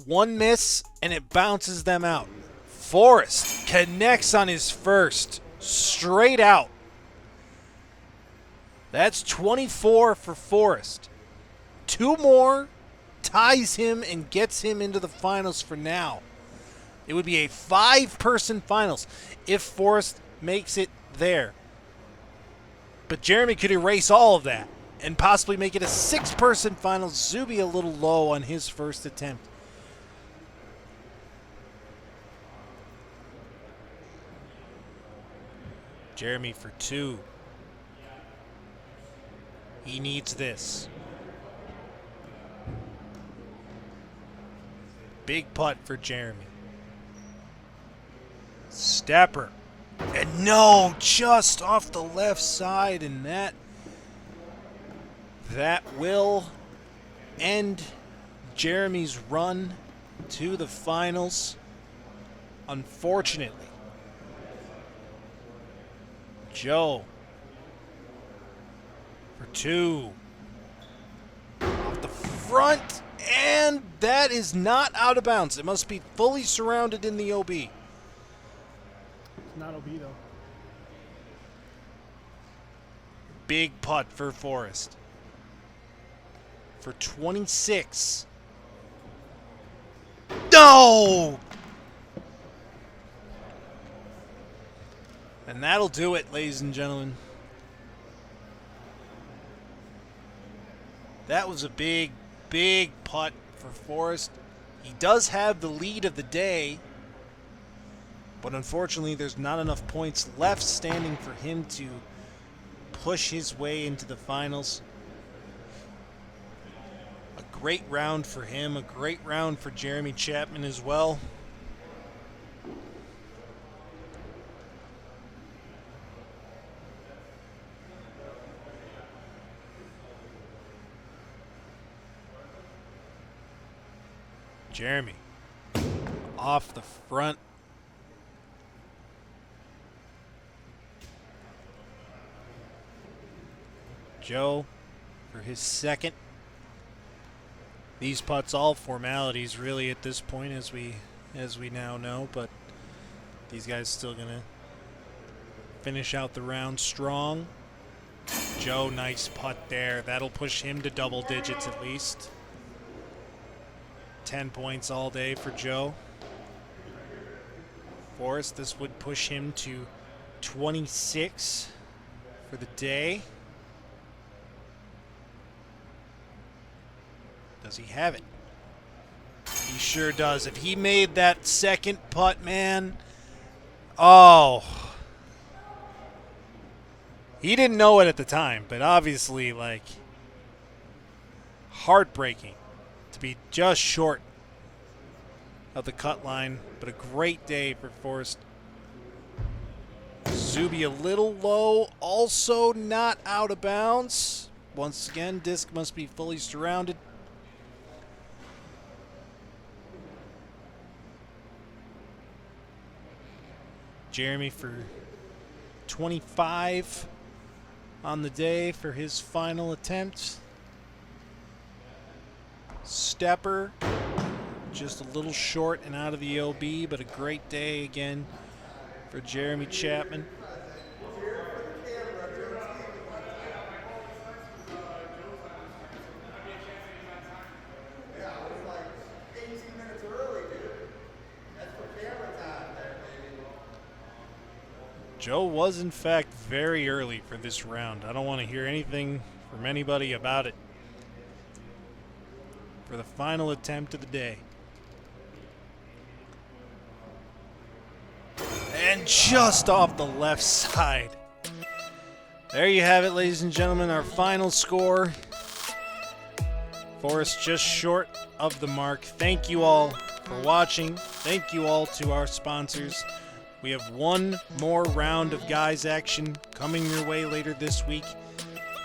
One miss, and it bounces them out. Forrest connects on his first, straight out. That's 24 for Forrest. Two more ties him and gets him into the finals for now. It would be a 5-person finals if Forrest makes it there. But Jeremy could erase all of that and possibly make it a 6-person finals. Zuby a little low on his first attempt. Jeremy for 2. He needs this. Big putt for Jeremy. Stepper. And no, just off the left side, and that will end Jeremy's run to the finals, unfortunately. Joe for 2. Off the front, and that is not out of bounds. It must be fully surrounded in the OB.
It's not OB though.
Big putt for Forrest. For 26. No! And that'll do it, ladies and gentlemen. That was a big, big putt for Forrest. He does have the lead of the day, but unfortunately there's not enough points left standing for him to push his way into the finals. A great round for him, a great round for Jeremy Chapman as well. Jeremy off the front. Joe for his second. These putts all formalities really at this point as we now know, but these guys still gonna finish out the round strong. Joe, nice putt there. That'll push him to double digits at least. 10 points all day for Joe. Forrest, this would push him to 26 for the day. Does he have it? He sure does. If he made that second putt, man, oh. He didn't know it at the time, but obviously, like, heartbreaking to be just short of the cut line, but a great day for Forrest. Zuby a little low, also not out of bounds. Once again, disc must be fully surrounded. Jeremy for 25 on the day for his final attempt. Stepper, just a little short and out of the OB, but a great day again for Jeremy Chapman. Joe was, in fact, very early for this round. I don't want to hear anything from anybody about it. For the final attempt of the day. And just off the left side. There you have it, ladies and gentlemen, our final score. Forrest just short of the mark. Thank you all for watching. Thank you all to our sponsors. We have one more round of guys action coming your way later this week.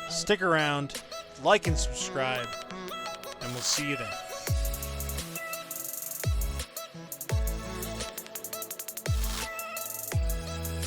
Stick around, like and subscribe, and we'll see you then.